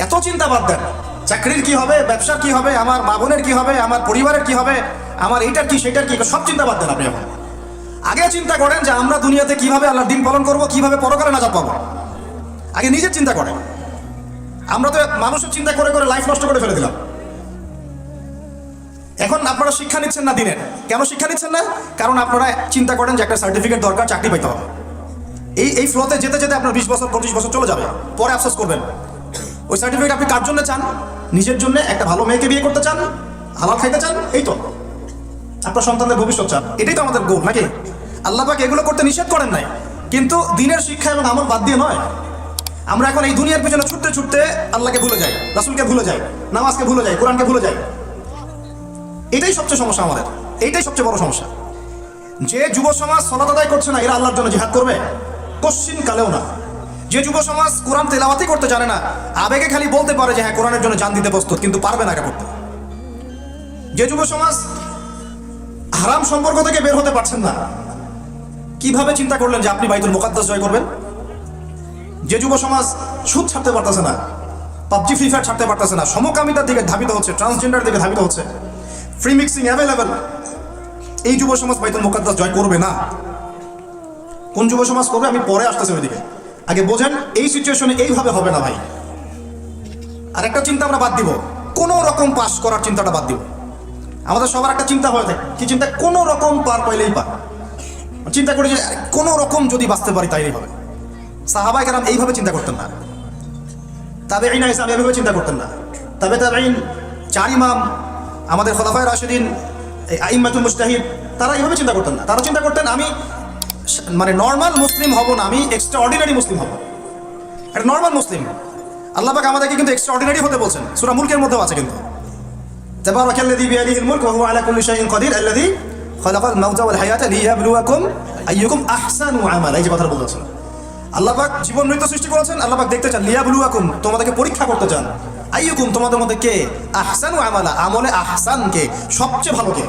এত চিন্তা বাদ দেন, চাকরির কি হবে, ব্যবসার কি হবে, আমার মা বোনের কি হবে, আমার পরিবারের কি হবে, আমার এইটার কি সেইটার কি, সব চিন্তা বাদ দেন আপনি। এখন আগে চিন্তা করেন যে আমরা দুনিয়াতে কিভাবে আল্লাহর দিন পালন করবো, কিভাবে পরকালে নাজাত পাবো। আগে নিজের চিন্তা করেন। আমরা তো মানুষের চিন্তা করে করে লাইফ নষ্ট করে ফেলে দিলাম। এখন আপনারা শিক্ষা নিচ্ছেন না দিনের। কেন শিক্ষা নিচ্ছেন না? কারণ আপনারা চিন্তা করেন যে একটা সার্টিফিকেট দরকার, চাকরি পাইতে হবে। এই ফ্লোতে যেতে যেতে আপনার 20 বছর 25 বছর চলে যাবে, পরে আফসোস করবেন। ওই সার্টিফিকেট আপনি কার জন্য চান? নিজের জন্য, একটা ভালো মেয়েকে বিয়ে করতে চান, হালাল খাইতে চান, এই তো আপনার সন্তানদের ভবিষ্যৎ চান। এটাই তো আমাদের গোল, নাকি? আল্লাহ পাক এগুলো করতে নিষেধ করেন নাই, কিন্তু দিনের শিক্ষা এবং আমল বাদ দিয়ে নয়। আমরা এখন এই দুনিয়ার পিছনে ছুটতে ছুটতে আল্লাহকে ভুলে যাই, রাসূলকে ভুলে যাই, নামাজকে ভুলে যাই, কোরআনকে ভুলে যাই। এটাই সবচেয়ে সমস্যা আমাদের, এইটাই সবচেয়ে বড় সমস্যা। যে যুব সমাজ সালাত আদায় করছে না, এরা আল্লাহর জন্য জিহাদ করবে? কোশ্চিন কালেও না। যে যুব সমাজ কোরআন তেলাওয়াতই করতে জানে না, আবেগে খালি বলতে পারে যে হ্যাঁ কোরআনের জন্য জান দিতে প্রস্তুত, কিন্তু পারবে না এটা করতে। যে যুব সমাজ হারাম সম্পর্ক থেকে বের হতে পারছেন না, কিভাবে চিন্তা করলেন যে আপনি বাইতুল মুকাদ্দাস জয় করবেন? যে যুব সমাজ সুদ ছাড়তে পারতেছে না, পাবজি ফ্রি ফায়ার ছাড়তে পারতেছে না, সমকামিতার দিকে ধাবিত হচ্ছে, ট্রান্সজেন্ডার দিকে ধাবিত হচ্ছে, ফ্রি মিক্সিং অ্যাভেলেবেল, এই যুব সমাজ বাইতুল মুকাদ্দাস জয় করবে না। কোন যুব সমাজ করবে আমি পরে আসতেছি ওইদিকে। আগে বোঝেন এই সিচুয়েশনে এইভাবে হবে না ভাই। আর একটা চিন্তা আমরা বাদ দিব, কোনো রকম পাস করার চিন্তাটা বাদ দিব। আমাদের সবার একটা চিন্তা হয়ে থাকে, কি চিন্তা? কোনো রকম পার পাইলেই পার। চিন্তা করি যে কোনো রকম যদি বাঁচতে পারি তাইলেই হবে। সাহাবায়ে কেরাম এইভাবে চিন্তা করতেন না, তাবেঈন ইসলাম এইভাবে চিন্তা করতেন না, তাবেঈন, 4 ইমাম, আমাদের খোলাফায়ে রাশিদিন, আইম্মাতুল মুজতাহিদ, তারা এইভাবে চিন্তা করতেন না। তারা চিন্তা করতেন আমি মানে নর্মাল মুসলিম হব না, আমি এক্সট্রা অর্ডিনারি মুসলিম হব। একটা নর্মাল মুসলিম। আল্লাহ পাক আমাদেরকে কিন্তু এক্সট্রা অর্ডিনারি হতে বলছেন, সূরা মুলকের মধ্যেও আছে কিন্তু, তাবারাকাল্লাযী বিয়াদিহিল মুলক ওয়া হুয়া আলা কুল্লি শাইইন কাদির আল্লাযী খালাকাল মাউতা ওয়াল হায়াতা লিয়াবলুয়াকুম আইয়ুকুম আহসানু আমালা। এই যে কথাটা বলছেন, আল্লাহ পাক জীবন মৃত্যু সৃষ্টি করেছেন, আল্লাহ পাক দেখতে চান, লিয়াবলুয়াকুম তোমাদেরকে পরীক্ষা করতে চান, আইয়ুকুম তোমাদের মধ্যে কে, আহসানু আমালা আমলে আহসান কে, সবচেয়ে ভালো কে।